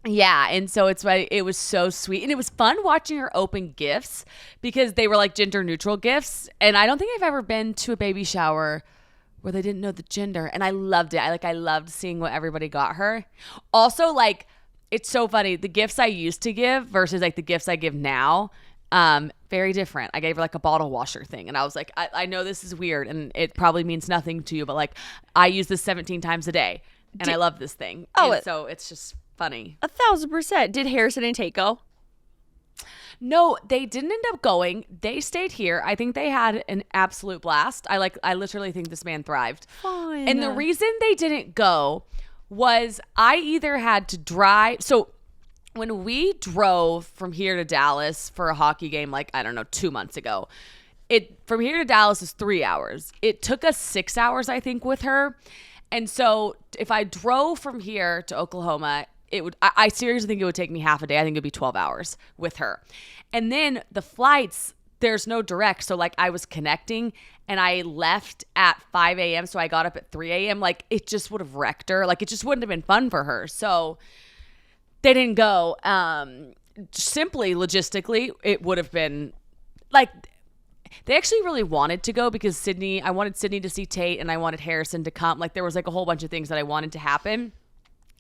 yeah, and so it's why it was so sweet, and it was fun watching her open gifts because they were like gender neutral gifts. And I don't think I've ever been to a baby shower where they didn't know the gender, and I loved it. I loved seeing what everybody got her. Also, like, it's so funny, the gifts I used to give versus like the gifts I give now. Very different. I gave her like a bottle washer thing, and I was like, I know this is weird and it probably means nothing to you, but like I use this 17 times a day and I love this thing. Oh, so it's just funny. 1,000%. Did Harrison and Tate go? No, they didn't end up going. They stayed here. I think they had an absolute blast. I literally think this man thrived. Fine. And the reason they didn't go was I either had to drive. So when we drove from here to Dallas for a hockey game, like, I don't know, 2 months ago, from here to Dallas is 3 hours. It took us 6 hours, I think, with her. And so if I drove from here to Oklahoma, it would, I seriously think it would take me half a day. I think it'd be 12 hours with her. And then the flights, there's no direct. So like I was connecting and I left at 5 a.m. So I got up at 3 a.m. Like it just would have wrecked her. Like it just wouldn't have been fun for her. So they didn't go. Simply logistically, it would have been like, they actually really wanted to go because I wanted Sydney to see Tate and I wanted Harrison to come. Like there was like a whole bunch of things that I wanted to happen.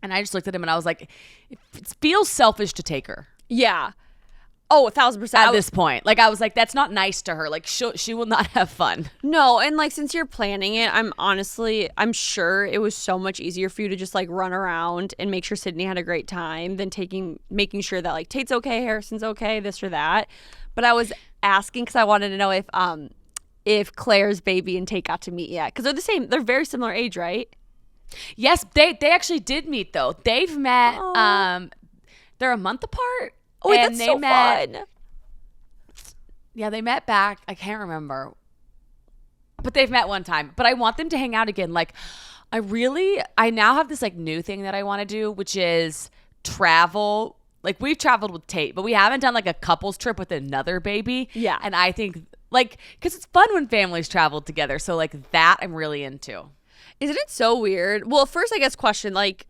And I just looked at him and I was like, it feels selfish to take her. Yeah. Oh, 1,000%. At this point. Like I was like, that's not nice to her. Like she will not have fun. No, and like since you're planning it, I'm sure it was so much easier for you to just like run around and make sure Sydney had a great time than making sure that like Tate's okay, Harrison's okay, this or that. But I was asking because I wanted to know if Claire's baby and Tate got to meet yet, because they're very similar age, right? Yes, they actually did meet though. They've met. They're a month apart. Oh, wait, that's so fun. Yeah, they met back. I can't remember, but they've met one time. But I want them to hang out again. Like, I now have this like new thing that I want to do, which is travel. Like we've traveled with Tate, but we haven't done like a couples trip with another baby. Yeah, and I think like because it's fun when families travel together. So like that I'm really into. Isn't it so weird? Well, first I guess question like.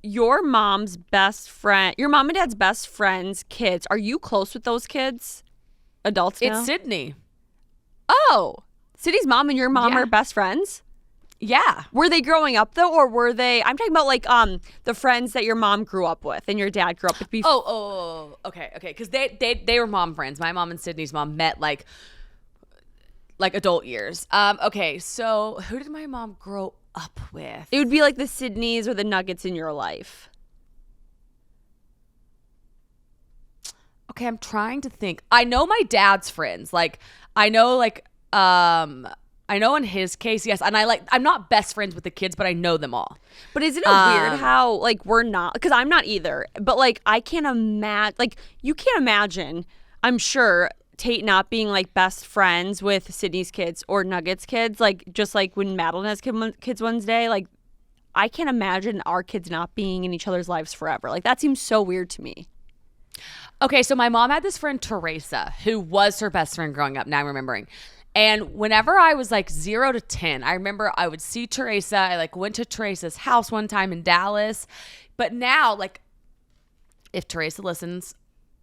Your mom and dad's best friend's kids. Are you close with those kids? Adults now? It's Sydney. Oh, Sydney's mom and your mom are best friends? Yeah. Were they growing up though, or were they? I'm talking about like the friends that your mom grew up with and your dad grew up with before. Okay. Because they were mom friends. My mom and Sydney's mom met like adult years. Okay. So who did my mom grow up with? It would be like the Sydneys or the Nuggets in your life. Okay, I'm trying to think. I know my dad's friends. Like I know in his case, yes, and I'm not best friends with the kids, but I know them all. But isn't it weird how like we're not, because I'm not either, but like I can't imagine, like you can't imagine, I'm sure, Tate not being like best friends with Sydney's kids or Nuggets kids, like just like when Madeline has kids Wednesday, like I can't imagine our kids not being in each other's lives forever. Like that seems so weird to me. Okay, so my mom had this friend Teresa who was her best friend growing up. Now I'm remembering. And whenever I was like 0 to 10, I remember I would see Teresa. I like went to Teresa's house one time in Dallas. But now, like, if Teresa listens,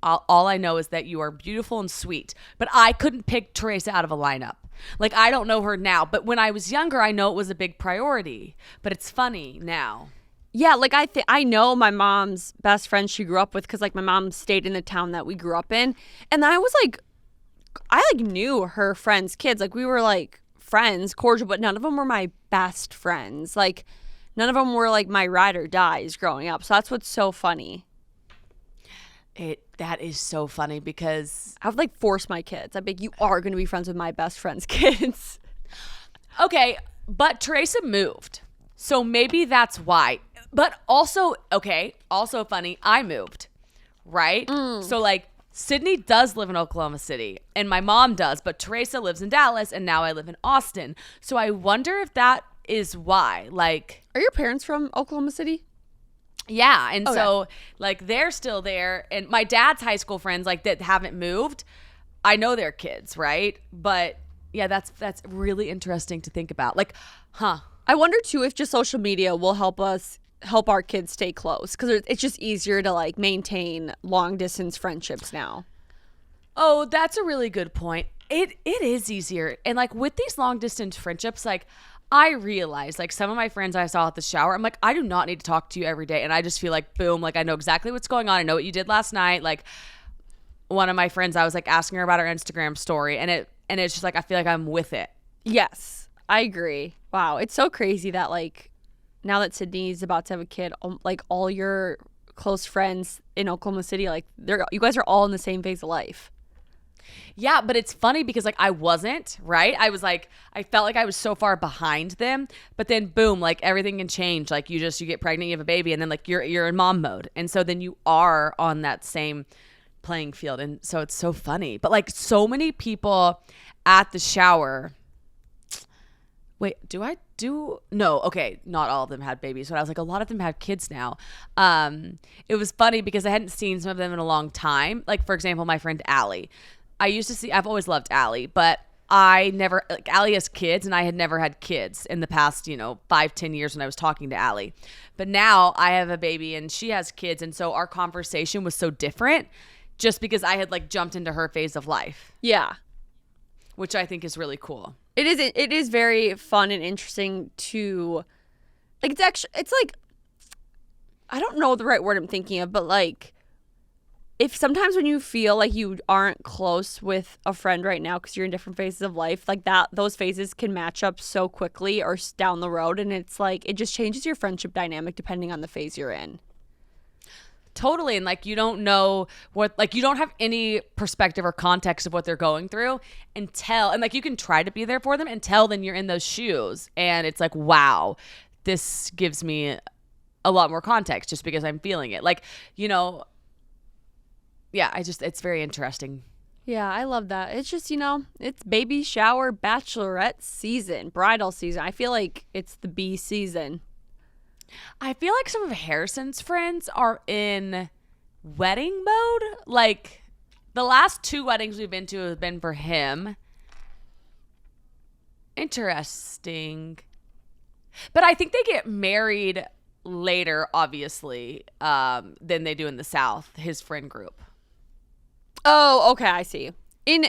all I know is that you are beautiful and sweet. But I couldn't pick Teresa out of a lineup. Like, I don't know her now. But when I was younger, I know it was a big priority. But it's funny now. Yeah, like I know my mom's best friend she grew up with because like my mom stayed in the town that we grew up in. And then I knew her friends' kids. Like we were like friends, cordial, but none of them were my best friends. Like none of them were like my ride or dies growing up. So that's what's so funny. That is so funny because I would like force my kids. I'd be like, you are going to be friends with my best friend's kids. Okay, but Teresa moved. So maybe that's why. But also, okay, also funny, I moved, right? So like Sydney does live in Oklahoma City and my mom does, but Teresa lives in Dallas and now I live in Austin. So I wonder if that is why. Like, are your parents from Oklahoma City? Yeah, and so like they're still there, and my dad's high school friends like that haven't moved, I know their kids, right? But yeah, that's really interesting to think about. Like, I wonder too if just social media will help our kids stay close, because it's just easier to like maintain long distance friendships now. Oh, that's a really good point. It is easier, and like with these long distance friendships, like I realize, like, some of my friends I saw at the shower, I'm like, I do not need to talk to you every day. And I just feel like, boom, like, I know exactly what's going on. I know what you did last night. Like, one of my friends, I was, like, asking her about her Instagram story. And it's just, like, I feel like I'm with it. Yes, I agree. Wow, it's so crazy that, like, now that Sydney's about to have a kid, like, all your close friends in Oklahoma City, like, you guys are all in the same phase of life. Yeah, but it's funny because like I wasn't, right? I was like, I felt like I was so far behind them, but then boom, like everything can change. Like you get pregnant, you have a baby, and then like you're in mom mode. And so then you are on that same playing field. And so it's so funny. But like so many people at the shower. Wait, do okay, not all of them had babies, but I was like, a lot of them have kids now. It was funny because I hadn't seen some of them in a long time. Like, for example, my friend Allie. I've always loved Allie, but Allie has kids, and I had never had kids in the past, 5-10 years when I was talking to Allie. But now I have a baby and she has kids. And so our conversation was so different just because I had like jumped into her phase of life. Yeah. Which I think is really cool. It is very fun and interesting to, like, it's like, I don't know the right word I'm thinking of, but like, if sometimes when you feel like you aren't close with a friend right now because you're in different phases of life, like those phases can match up so quickly or down the road, and it's like it just changes your friendship dynamic depending on the phase you're in. Totally. And like, you don't know you don't have any perspective or context of what they're going through and like, you can try to be there for them until then you're in those shoes, and it's like, wow, this gives me a lot more context just because I'm feeling it. Like, yeah, it's very interesting. Yeah, I love that. It's just, it's baby shower, bachelorette season, bridal season. I feel like it's the B season. I feel like some of Harrison's friends are in wedding mode. Like, the last 2 weddings we've been to have been for him. Interesting. But I think they get married later, obviously, than they do in the South, his friend group. Oh, okay, I see. In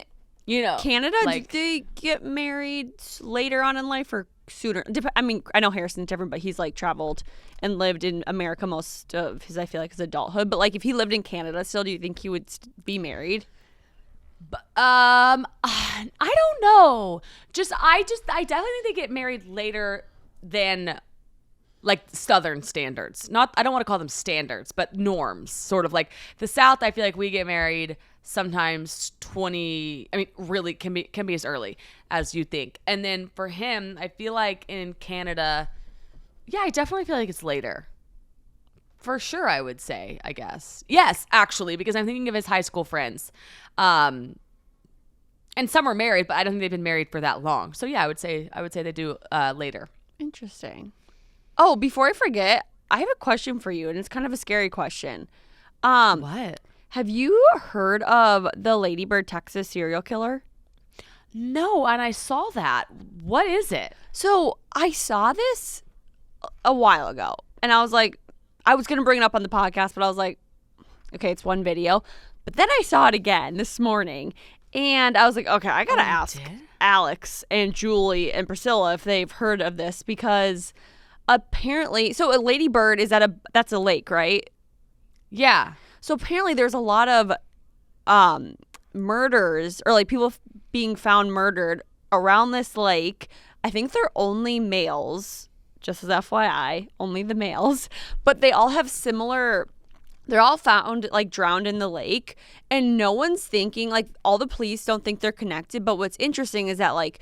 Canada, like, did they get married later on in life or sooner? I mean, I know Harrison's different, but he's like traveled and lived in America most of his, I feel like, his adulthood. But like, if he lived in Canada still, do you think he would be married? I don't know. I definitely think they get married later than like Southern standards. I don't want to call them standards, but norms. Sort of like the South, I feel like we get married sometimes 20, I mean, really can be as early as you think. And then for him, I feel like in Canada, yeah, I definitely feel like it's later. For sure, I would say, I guess. Yes, actually, because I'm thinking of his high school friends. And some are married, but I don't think they've been married for that long. So yeah, I would say they do later. Interesting. Oh, before I forget, I have a question for you, and it's kind of a scary question. What? Have you heard of the Ladybird, Texas serial killer? No, and I saw that. What is it? So I saw this a while ago, and I was like, I was going to bring it up on the podcast, but I was like, okay, it's one video. But then I saw it again this morning, and I was like, okay, I got to ask Alex and Julie and Priscilla if they've heard of this, because apparently, so a Ladybird that's a lake, right? Yeah. So apparently there's a lot of murders or like people being found murdered around this lake. I think they're only males, just as FYI, only the males. But they all have they're all found like drowned in the lake, and no one's thinking, like, all the police don't think they're connected. But what's interesting is that like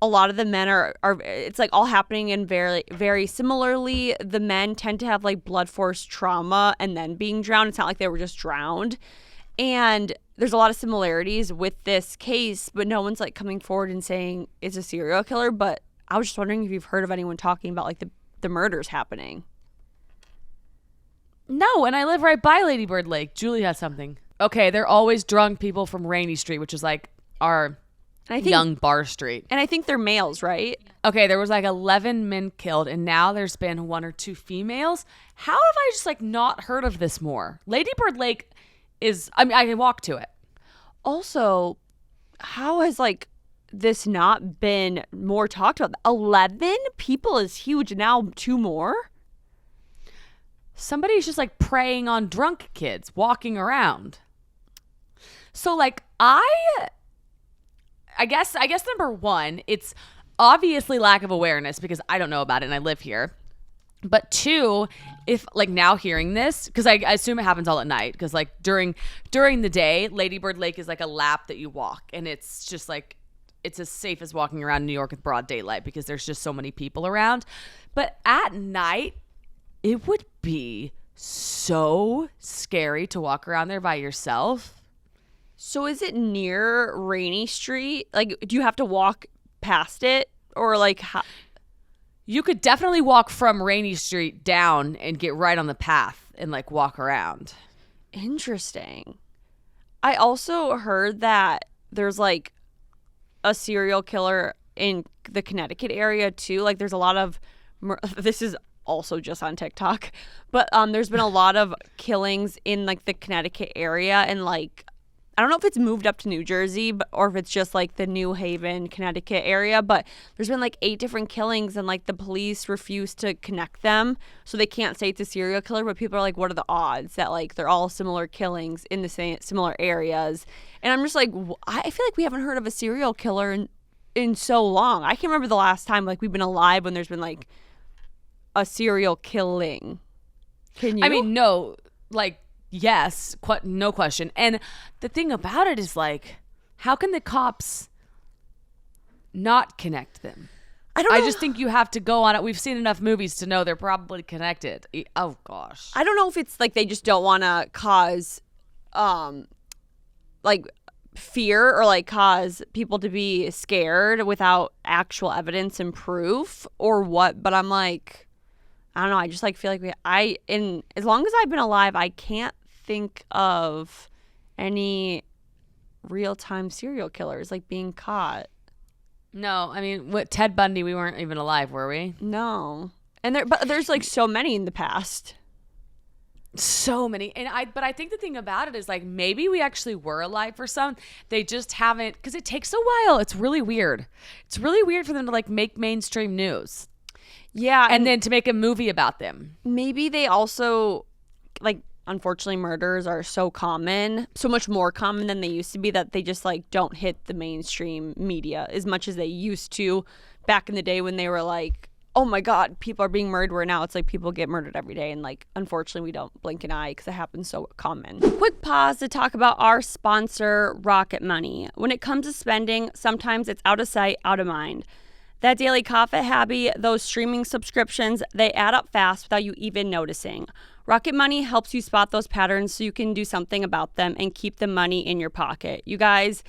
a lot of the men are it's like all happening in very, very similarly. The men tend to have like blood force trauma and then being drowned. It's not like they were just drowned. And there's a lot of similarities with this case, but no one's like coming forward and saying it's a serial killer. But I was just wondering if you've heard of anyone talking about like the murders happening. No, and I live right by Ladybird Lake. Julie has something. Okay, they're always drunk people from Rainy Street, which is like our young bar street. And I think they're males, right? Okay, there was like 11 men killed, and now there's been 1 or 2 females. How have I just like not heard of this more? Ladybird Lake is, I mean, I can walk to it. Also, how has like this not been more talked about? 11 people is huge. Now 2 more? Somebody's just like preying on drunk kids walking around. So like I guess number 1, it's obviously lack of awareness because I don't know about it and I live here. But 2, if like now hearing this, because I assume it happens all at night, because like during the day, Ladybird Lake is like a lap that you walk, and it's just like it's as safe as walking around New York with broad daylight because there's just so many people around. But at night, it would be so scary to walk around there by yourself. So is it near Rainy Street? Like, do you have to walk past it, or like how? You could definitely walk from Rainy Street down and get right on the path and like walk around. Interesting. I also heard that there's like a serial killer in the Connecticut area too. Like there's a lot of this is also just on TikTok, but there's been a lot of killings in like the Connecticut area, and like I don't know if it's moved up to New Jersey, or if it's just like the New Haven, Connecticut area, but there's been like 8 different killings, and like the police refuse to connect them, so they can't say it's a serial killer, but people are like, what are the odds that like they're all similar killings in the same similar areas? And I'm just like, I feel like we haven't heard of a serial killer in so long. I can't remember the last time like we've been alive when there's been like a serial killing. Can you? I mean, no, like, yes, no question. And the thing about it is like, how can the cops not connect them? I don't know. I just think you have to go on it. We've seen enough movies to know they're probably connected. Oh gosh. I don't know if it's like they just don't want to cause like fear or like cause people to be scared without actual evidence and proof or what, but I'm like, I don't know, I just like feel like as long as I've been alive, I can't think of any real-time serial killers like being caught. No, I mean, with Ted Bundy, we weren't even alive, were we? No. But there's like so many in the past. So many. But I think the thing about it is like maybe we actually were alive for some. They just haven't, because it takes a while. It's really weird. It's really weird for them to like make mainstream news. Yeah. And then to make a movie about them. Maybe they also like, unfortunately, murders are so common, so much more common than they used to be, that they just like don't hit the mainstream media as much as they used to back in the day when they were like, oh my God, people are being murdered, where now it's like people get murdered every day. And like, unfortunately, we don't blink an eye because it happens so common. Quick pause to talk about our sponsor, Rocket Money. When it comes to spending, sometimes it's out of sight, out of mind. That daily coffee habit, those streaming subscriptions, they add up fast without you even noticing. Rocket Money helps you spot those patterns so you can do something about them and keep the money in your pocket. You guys,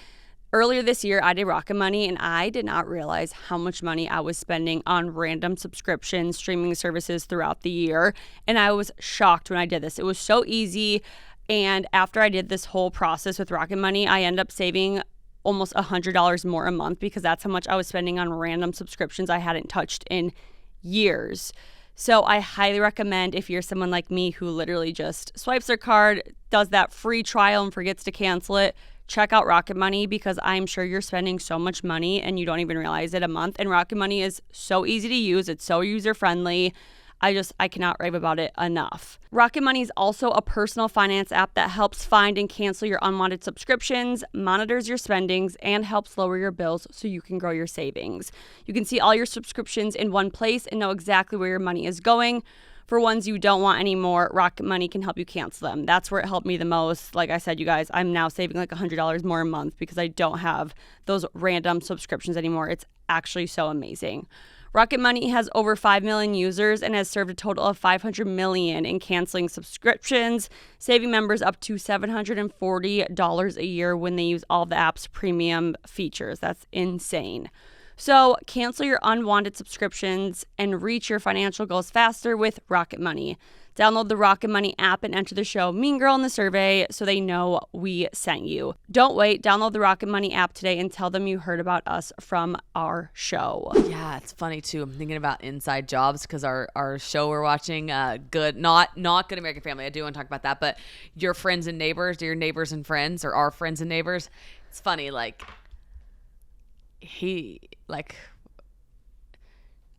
earlier this year, I did Rocket Money, and I did not realize how much money I was spending on random subscriptions, streaming services throughout the year. And I was shocked when I did this. It was so easy. And after I did this whole process with Rocket Money, I ended up saving almost $100 more a month, because that's how much I was spending on random subscriptions I hadn't touched in years. So I highly recommend, if you're someone like me who literally just swipes their card, does that free trial and forgets to cancel it, check out Rocket Money, because I'm sure you're spending so much money and you don't even realize it a month. And Rocket Money is so easy to use. It's so user-friendly. I cannot rave about it enough. Rocket Money is also a personal finance app that helps find and cancel your unwanted subscriptions, monitors your spendings, and helps lower your bills so you can grow your savings. You can see all your subscriptions in one place and know exactly where your money is going. For ones you don't want anymore, Rocket Money can help you cancel them. That's where it helped me the most. Like I said, you guys, I'm now saving like $100 more a month because I don't have those random subscriptions anymore. It's actually so amazing. Rocket Money has over 5 million users and has served a total of $500 million in canceling subscriptions, saving members up to $740 a year when they use all the app's premium features. That's insane. So cancel your unwanted subscriptions and reach your financial goals faster with Rocket Money. Download the Rocket Money app and enter the show Mean Girl in the survey so they know we sent you. Don't wait. Download the Rocket Money app today and tell them you heard about us from our show. Yeah, it's funny too. I'm thinking about Inside Jobs because our show we're watching, not Good American Family. I do want to talk about that, but your friends and neighbors, your neighbors and friends, or our friends and neighbors. It's funny,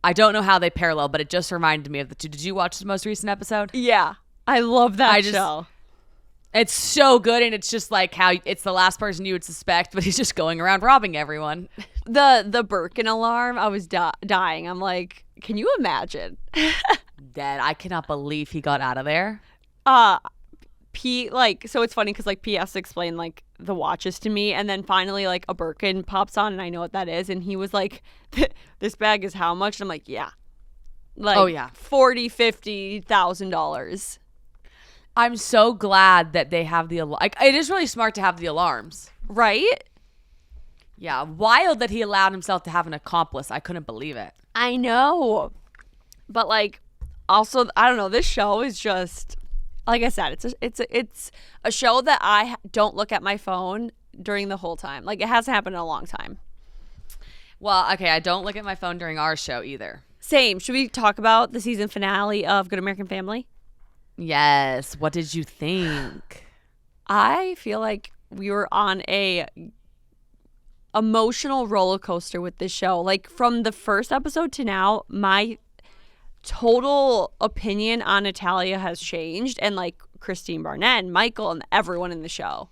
I don't know how they parallel, but it just reminded me of the two. Did you watch the most recent episode? Yeah, I love that show. It's so good, and it's just like how it's the last person you would suspect, but he's just going around robbing everyone. The Birkin alarm, I was dying. I'm like, can you imagine? Dead. I cannot believe he got out of there. So it's funny because P has to explain the watches to me, and then finally a Birkin pops on and I know what that is, and he was like, this bag is how much? And I'm like, yeah. Oh yeah. $40,000-$50,000. I'm so glad that they have the it is really smart to have the alarms. Right? Yeah. Wild that he allowed himself to have an accomplice. I couldn't believe it. I know. But like, also, I don't know. This show is just, like I said, it's a show that I don't look at my phone during the whole time. Like, it hasn't happened in a long time. Well, okay, I don't look at my phone during our show either. Same. Should we talk about the season finale of Good American Family? Yes. What did you think? I feel like we were on a emotional roller coaster with this show. Like, from the first episode to now, my total opinion on Natalia has changed, and like Christine Barnett and Michael and everyone in the show.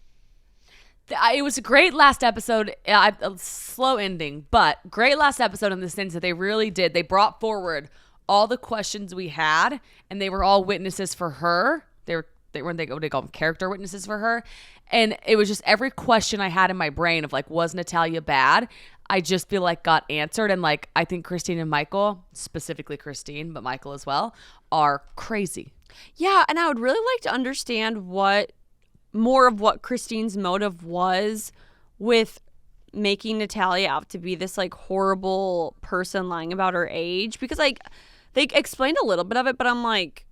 It was a great last episode. A slow ending, but great last episode in the sense that they really did. They brought forward all the questions we had, and they were all witnesses for her. They call them character witnesses for her. And it was just every question I had in my brain of like, was Natalia bad? I just feel like got answered. And like, I think Christine and Michael, specifically Christine, but Michael as well, are crazy. Yeah, and I would really like to understand more of what Christine's motive was with making Natalia out to be this like horrible person lying about her age, because like they explained a little bit of it, but I'm like,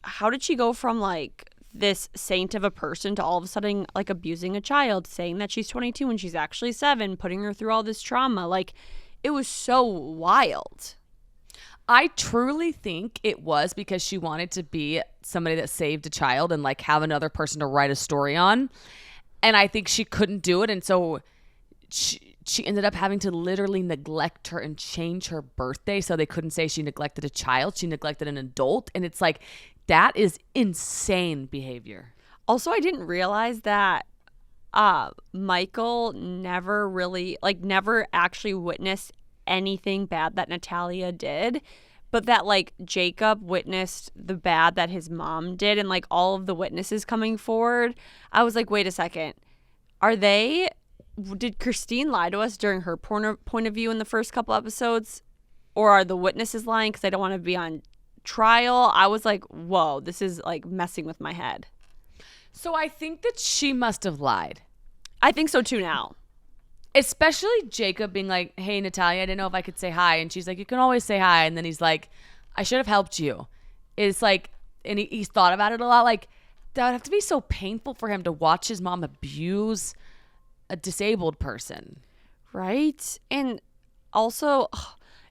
how did she go from like this saint of a person to all of a sudden like abusing a child, saying that she's 22 when she's actually 7, putting her through all this trauma? Like, it was so wild. I truly think it was because she wanted to be somebody that saved a child and like have another person to write a story on. And I think she couldn't do it. And so she ended up having to literally neglect her and change her birthday. So they couldn't say she neglected a child. She neglected an adult. And it's like, that is insane behavior. Also, I didn't realize that Michael never actually witnessed anything bad that Natalia did, but that like Jacob witnessed the bad that his mom did, and like all of the witnesses coming forward, I was like, wait a second, did Christine lie to us during her point of view in the first couple episodes, or are the witnesses lying because they don't want to be on trial? I was like, whoa, this is like messing with my head. So I think that she must have lied. I think so too now. Especially Jacob being like, hey, Natalia, I didn't know if I could say hi. And she's like, you can always say hi. And then he's like, I should have helped you. It's like, and he's thought about it a lot. Like, that would have to be so painful for him to watch his mom abuse a disabled person. Right? And also,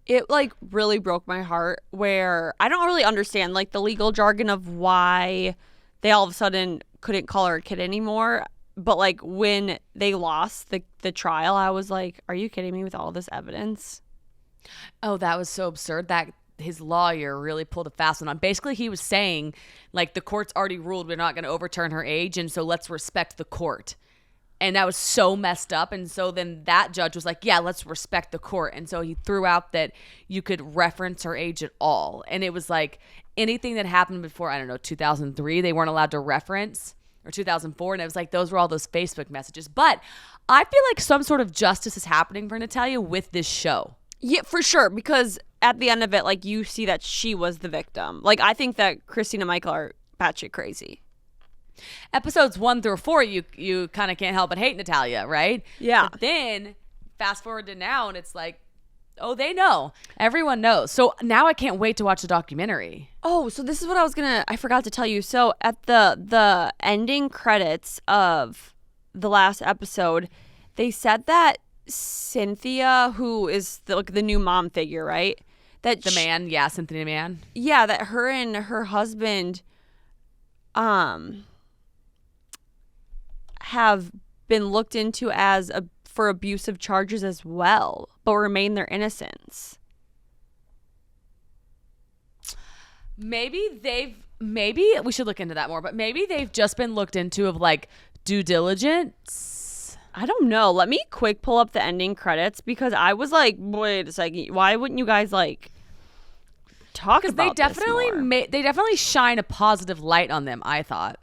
it like really broke my heart where I don't really understand like the legal jargon of why they all of a sudden couldn't call her a kid anymore. But like when they lost the trial, I was like, are you kidding me with all this evidence? Oh, that was so absurd. That his lawyer really pulled a fast one on. Basically, he was saying like the court's already ruled we're not going to overturn her age. And so let's respect the court. And that was so messed up. And so then that judge was like, yeah, let's respect the court. And so he threw out that you could reference her age at all. And it was like anything that happened before, I don't know, 2003, they weren't allowed to reference. Or 2004, and it was like those were all those Facebook messages. But I feel like some sort of justice is happening for Natalia with this show. Yeah, for sure, because at the end of it, like, you see that she was the victim. Like, I think that Christine and Michael are batshit crazy. Episodes 1 through 4, you kind of can't help but hate Natalia, right? Yeah. But then fast forward to now, and it's like, oh, they know. Everyone knows. So now I can't wait to watch the documentary. Oh, so this is what I forgot to tell you. So at the ending credits of the last episode, they said that Cynthia, who is the new mom figure, right? That Cynthia Man. Yeah, that her and her husband have been looked into for abusive charges as well, but remain their innocence. Maybe we should look into that more, but maybe they've just been looked into of like due diligence. I don't know. Let me quick pull up the ending credits because I was like, wait a second, why wouldn't you guys like talk about this more? They definitely shine a positive light on them, I thought.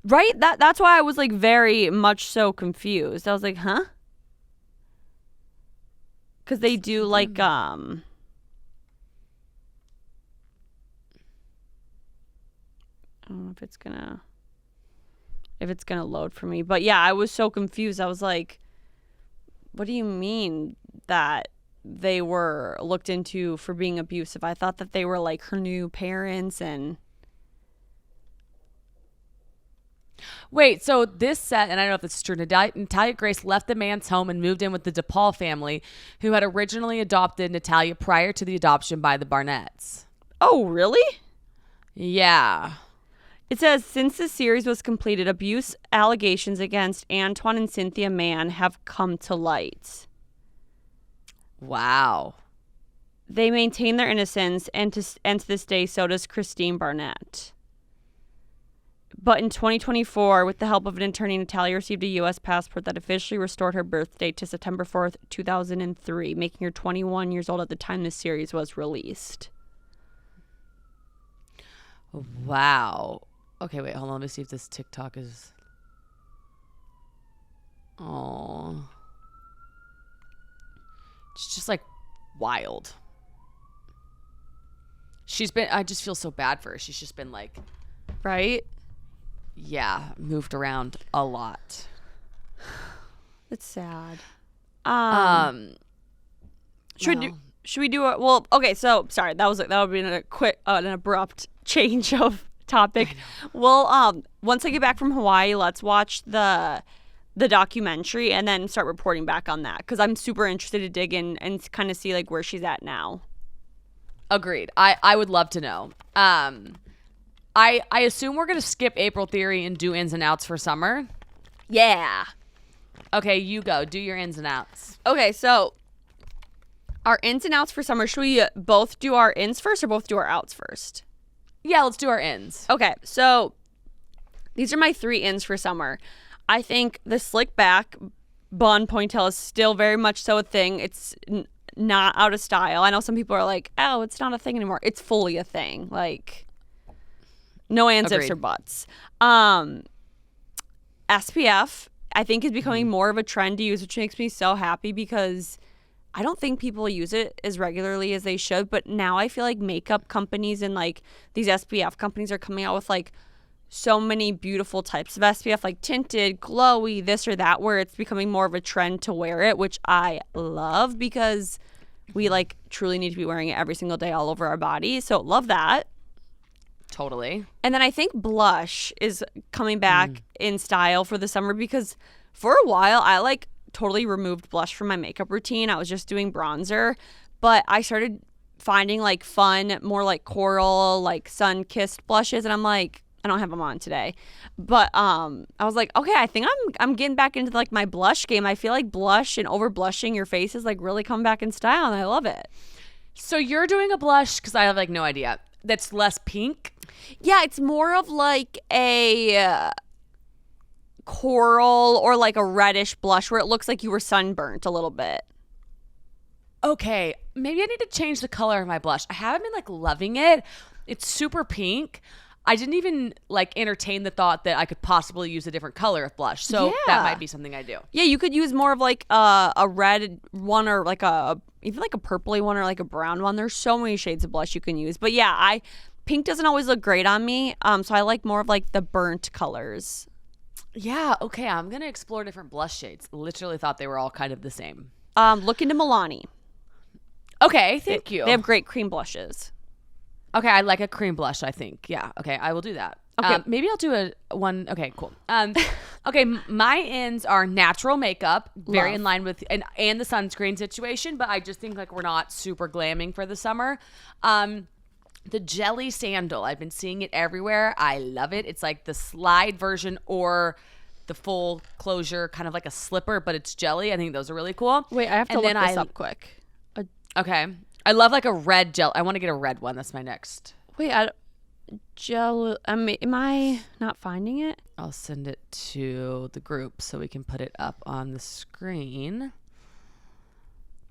Right? That's why I was like very much so confused. I was like, huh? Because they do like I don't know if it's gonna load for me. But yeah, I was so confused. I was like, what do you mean that they were looked into for being abusive. I thought that they were like her new parents and... Wait, so this said, and I don't know if this is true, Natalia Grace left the man's home and moved in with the DePaul family, who had originally adopted Natalia prior to the adoption by the Barnetts. Oh, really? Yeah. It says, since the series was completed, abuse allegations against Antoine and Cynthia Mann have come to light. Wow. They maintain their innocence, and to this day, so does Christine Barnett. But in 2024, with the help of an attorney, Natalia received a U.S. passport that officially restored her birth date to September 4th, 2003, making her 21 years old at the time this series was released. Wow. Okay, wait, hold on. Let me see if this TikTok is... Oh. It's just like wild. I just feel so bad for her. She's just been like... Right? Yeah, moved around a lot. It's sad. Should we do a... Well, okay, so, sorry, that would be an abrupt change of topic. Well, once I get back from Hawaii, let's watch the documentary and then start reporting back on that, because I'm super interested to dig in and kind of see like where she's at now. Agreed. I would love to know. I assume we're gonna skip April Theory and do ins and outs for summer. Yeah. Okay, you go. Do your ins and outs. Okay, so our ins and outs for summer. Should we both do our ins first or both do our outs first? Yeah, let's do our ins. Okay, so these are my 3 ins for summer. I think the slick back bun ponytail is still very much so a thing. It's not out of style. I know some people are like, oh, it's not a thing anymore. It's fully a thing. Like, no ands, ifs, or buts. SPF, I think, is becoming more of a trend to use, which makes me so happy because I don't think people use it as regularly as they should. But now I feel like makeup companies and like these SPF companies are coming out with like so many beautiful types of SPF, like tinted, glowy, this or that, where it's becoming more of a trend to wear it, which I love because we like truly need to be wearing it every single day all over our body. So love that. Totally. And then I think blush is coming back in style for the summer because for a while I like totally removed blush from my makeup routine. I was just doing bronzer, but I started finding like fun, more like coral, like sun-kissed blushes, and I'm like, I don't have them on today, but I was like, okay, I think I'm getting back into like my blush game. I feel like blush and over blushing your face is like really come back in style, and I love it. So you're doing a blush, because I have like no idea, that's less pink? Yeah, it's more of like a coral or like a reddish blush where it looks like you were sunburnt a little bit. Okay, maybe I need to change the color of my blush. I haven't been like loving it. It's super pink. I didn't even like entertain the thought that I could possibly use a different color of blush. So that might be something I do. Yeah, you could use more of like a red one or like even like a purpley one or like a brown one. There's so many shades of blush you can use. But yeah, pink doesn't always look great on me. So I like more of like the burnt colors. Yeah, okay, I'm going to explore different blush shades. Literally thought they were all kind of the same. Look into Milani. Okay, thank you. They have great cream blushes. Okay, I like a cream blush, I think. Yeah, okay, I will do that. Okay. Maybe I'll do one. Okay, cool. Okay, my ins are natural makeup, very in line with, and the sunscreen situation, but I just think like we're not super glamming for the summer. The jelly sandal, I've been seeing it everywhere. I love it. It's like the slide version or the full closure, kind of like a slipper, but it's jelly. I think those are really cool. Wait, I have to look this up quick. Okay. I love like a red gel. I want to get a red one. That's my next. Wait, gel. Am I not finding it? I'll send it to the group so we can put it up on the screen.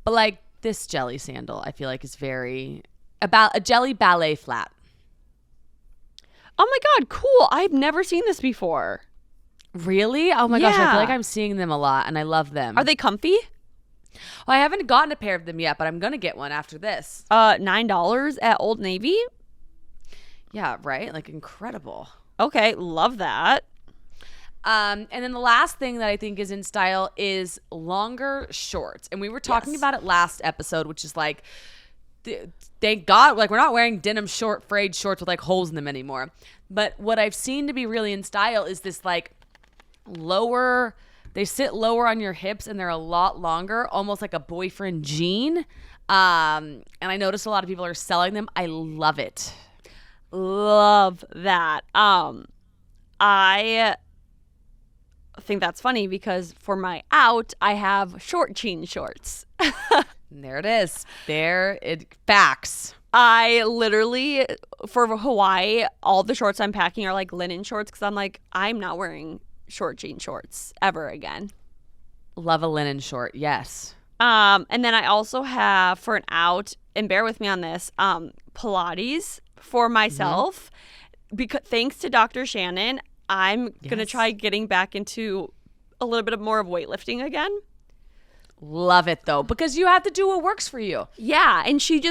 But like this jelly sandal, I feel like is very about a jelly ballet flat. Oh my God, cool. I've never seen this before. Really? Oh my gosh, I feel like I'm seeing them a lot and I love them. Are they comfy? Well, I haven't gotten a pair of them yet, but I'm going to get one after this. $9 at Old Navy? Yeah, right? Like incredible. Okay, love that. And then the last thing that I think is in style is longer shorts. And we were talking about it last episode, which is like, thank God, like we're not wearing denim short frayed shorts with like holes in them anymore. But what I've seen to be really in style is this like lower, they sit lower on your hips and they're a lot longer, almost like a boyfriend jean. And I noticed a lot of people are selling them. I love it. Love that. I think that's funny because for my out, I have short jean shorts. There it is. Facts. I literally, for Hawaii, all the shorts I'm packing are like linen shorts because I'm like, I'm not wearing short jean shorts ever again. Love a linen short. Yes. And then I also have for an out, and bear with me on this, Pilates for myself. Because thanks to Dr. Shannon, I'm going to try getting back into a little bit more of weightlifting again. Love it though, because you have to do what works for you. Yeah, and she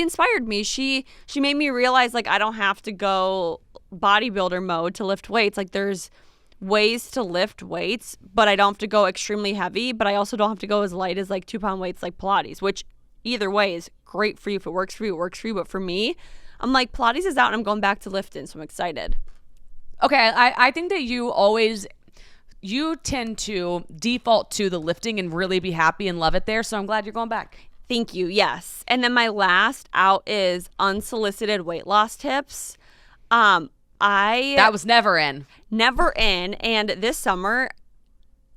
inspired me. She made me realize like I don't have to go bodybuilder mode to lift weights. Like there's ways to lift weights, but I don't have to go extremely heavy, but I also don't have to go as light as like 2-pound weights like Pilates, which either way is great for you. If it works for you, it works for you. But for me, I'm like, Pilates is out and I'm going back to lifting, so I'm excited. Okay, I think that you tend to default to the lifting and really be happy and love it there. So I'm glad you're going back. Thank you. Yes. And then my last out is unsolicited weight loss tips. That was never in. And this summer,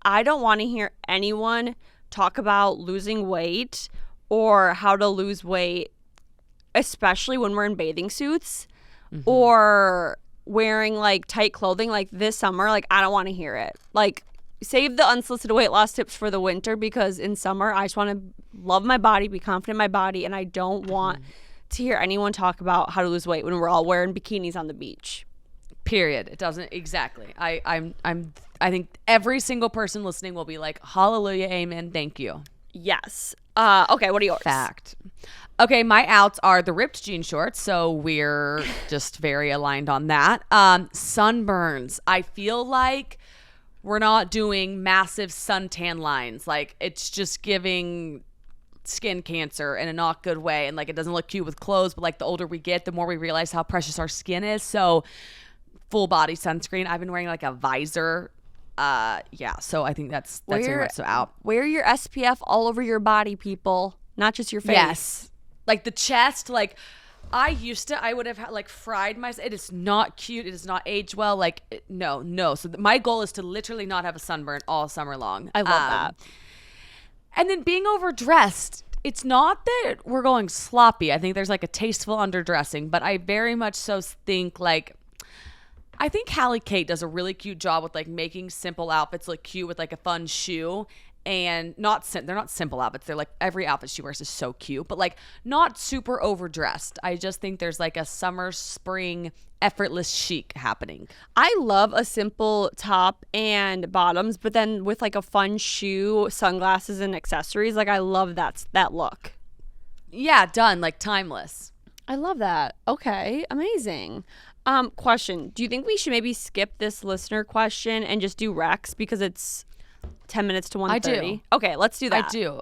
I don't want to hear anyone talk about losing weight or how to lose weight, especially when we're in bathing suits or wearing like tight clothing. Like this summer, like I don't want to hear it. Like save the unsolicited weight loss tips for the winter, because in summer I just want to love my body, be confident in my body, and I don't want to hear anyone talk about how to lose weight when we're all wearing bikinis on the beach. Period. It doesn't exactly. I think every single person listening will be like, hallelujah, amen, thank you. Yes. Okay, what are yours? Fact. Okay, my outs are the ripped jean shorts, so we're just very aligned on that. Sunburns. I feel like we're not doing massive suntan lines. Like it's just giving skin cancer in a not good way, and like it doesn't look cute with clothes, but like the older we get, the more we realize how precious our skin is. So full body sunscreen. I've been wearing like a visor. So I think that's very much so out. Wear your SPF all over your body, people, not just your face. Yes. Like the chest, like I would have like fried myself. It is not cute. It does not age well. Like no. So my goal is to literally not have a sunburn all summer long. I love that. And then being overdressed, it's not that we're going sloppy. I think there's like a tasteful underdressing, but I very much so think like, I think Hallie Kate does a really cute job with like making simple outfits look cute with like a fun shoe. And they're not simple outfits. They're like every outfit she wears is so cute, but like not super overdressed. I just think there's like a summer, spring, effortless chic happening. I love a simple top and bottoms, but then with like a fun shoe, sunglasses, and accessories. Like I love that look. Yeah, done. Like timeless. I love that. Okay, amazing. Question: do you think we should maybe skip this listener question and just do Rex because it's 10 minutes to 1:30? I do. Okay, let's do that. I do.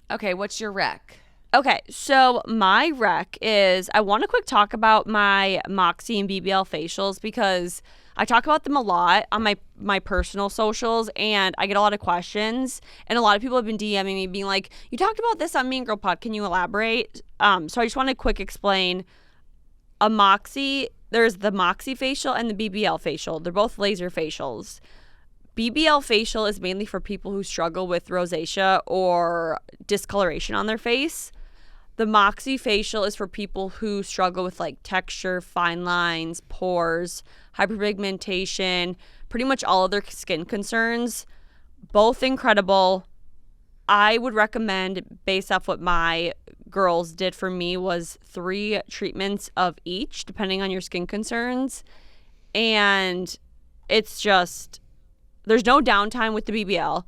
Okay, what's your rec? Okay, so my rec is I want to quick talk about my Moxie and BBL facials because I talk about them a lot on my personal socials and I get a lot of questions, and a lot of people have been DMing me being like, you talked about this on Mean Girl Pod, can you elaborate? So I just want to quick explain a Moxie. There's the Moxie facial and the BBL facial. They're both laser facials. BBL facial is mainly for people who struggle with rosacea or discoloration on their face. The Moxie facial is for people who struggle with like texture, fine lines, pores, hyperpigmentation, pretty much all of their skin concerns. Both incredible. I would recommend, based off what my girls did for me, was 3 treatments of each, depending on your skin concerns. And it's just... there's no downtime with the BBL.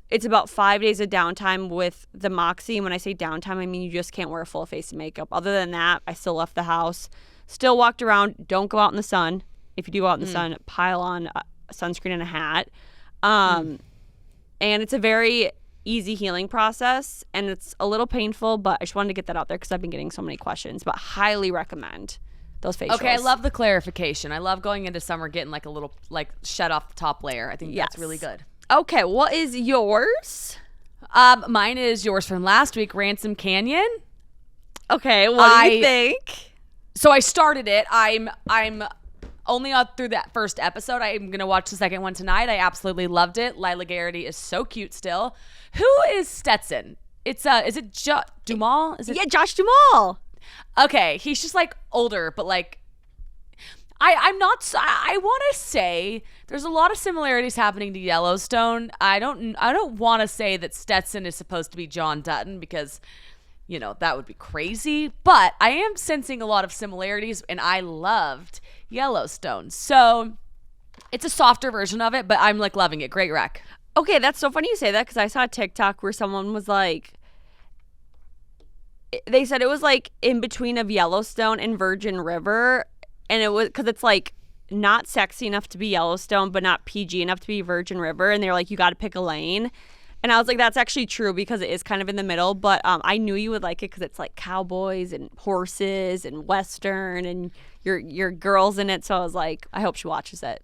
It's about 5 days of downtime with the Moxie. And when I say downtime, I mean you just can't wear a full face of makeup. Other than that, I still left the house, still walked around. Don't go out in the sun. If you do go out in the sun, pile on sunscreen and a hat. And it's a very easy healing process, and it's a little painful, but I just wanted to get that out there because I've been getting so many questions. But highly recommend those facials. Okay, I love the clarification. I love going into summer getting like a little like shed off the top layer. I think that's really good. Okay, what is yours? Mine is yours from last week, Ransom Canyon. Okay, what do you think? So I started it. I'm only out through that first episode. I'm gonna watch the second one tonight. I absolutely loved it. Lila Garrity is so cute still. Who is Stetson? It's is it Dumal? Is it? Yeah, Josh Duhamel. Okay, he's just like older, but like I'm not. I want to say there's a lot of similarities happening to Yellowstone. I don't want to say that Stetson is supposed to be John Dutton because, you know, that would be crazy. But I am sensing a lot of similarities, and I loved Yellowstone. So it's a softer version of it, but I'm like loving it. Great rec. Okay, that's so funny you say that because I saw a TikTok where someone was like, they said it was like in between of Yellowstone and Virgin River. And it was because it's like not sexy enough to be Yellowstone, but not PG enough to be Virgin River. And they're like, you got to pick a lane. And I was like, that's actually true because it is kind of in the middle. But I knew you would like it because it's like cowboys and horses and Western and your girls in it. So I was like, I hope she watches it.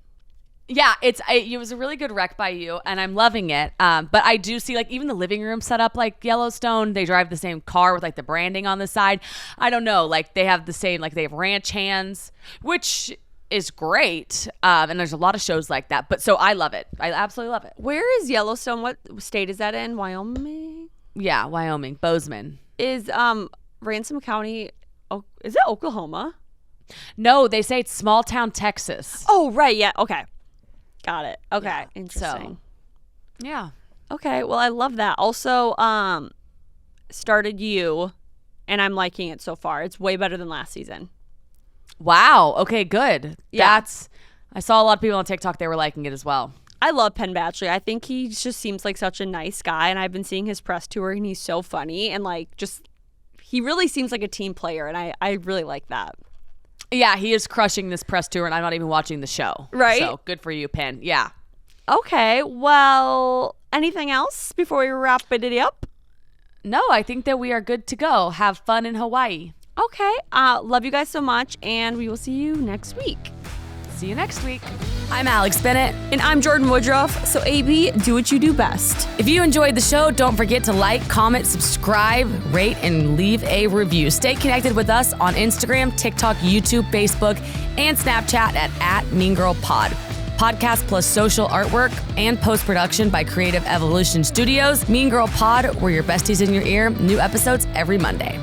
Yeah, it was a really good rec by you, and I'm loving it. But I do see like even the living room set up like Yellowstone. They drive the same car with like the branding on the side. I don't know, like they have the same, like they have ranch hands, which is great. And there's a lot of shows like that. But so I love it. I absolutely love it. Where is Yellowstone? What state is that in? Wyoming? Yeah, Wyoming, Bozeman. Is Ransom County? Oh, is it Oklahoma? No, they say it's small town Texas. Oh, right. Yeah. Okay. Got it. Okay. Yeah, Interesting. So, yeah. Okay. Well, I love that. Also, started You, and I'm liking it so far. It's way better than last season. Wow. Okay, good. Yeah. I saw a lot of people on TikTok, they were liking it as well. I love Penn Badgley. I think he just seems like such a nice guy, and I've been seeing his press tour, and he's so funny, and like just he really seems like a team player, and I really like that. Yeah, he is crushing this press tour, and I'm not even watching the show. Right. So good for you, Penn. Yeah. Okay. Well, anything else before we wrap it up? No, I think that we are good to go. Have fun in Hawaii. Okay. Love you guys so much, and we will see you next week. See you next week. I'm Alex Bennett. And I'm Jordyn Woodruff. So, AB, do what you do best. If you enjoyed the show, don't forget to like, comment, subscribe, rate, and leave a review. Stay connected with us on Instagram, TikTok, YouTube, Facebook, and Snapchat at MeanGirlPod. Podcast plus social artwork and post-production by Creative Evolution Studios. Mean Girl Pod, we're your besties in your ear. New episodes every Monday.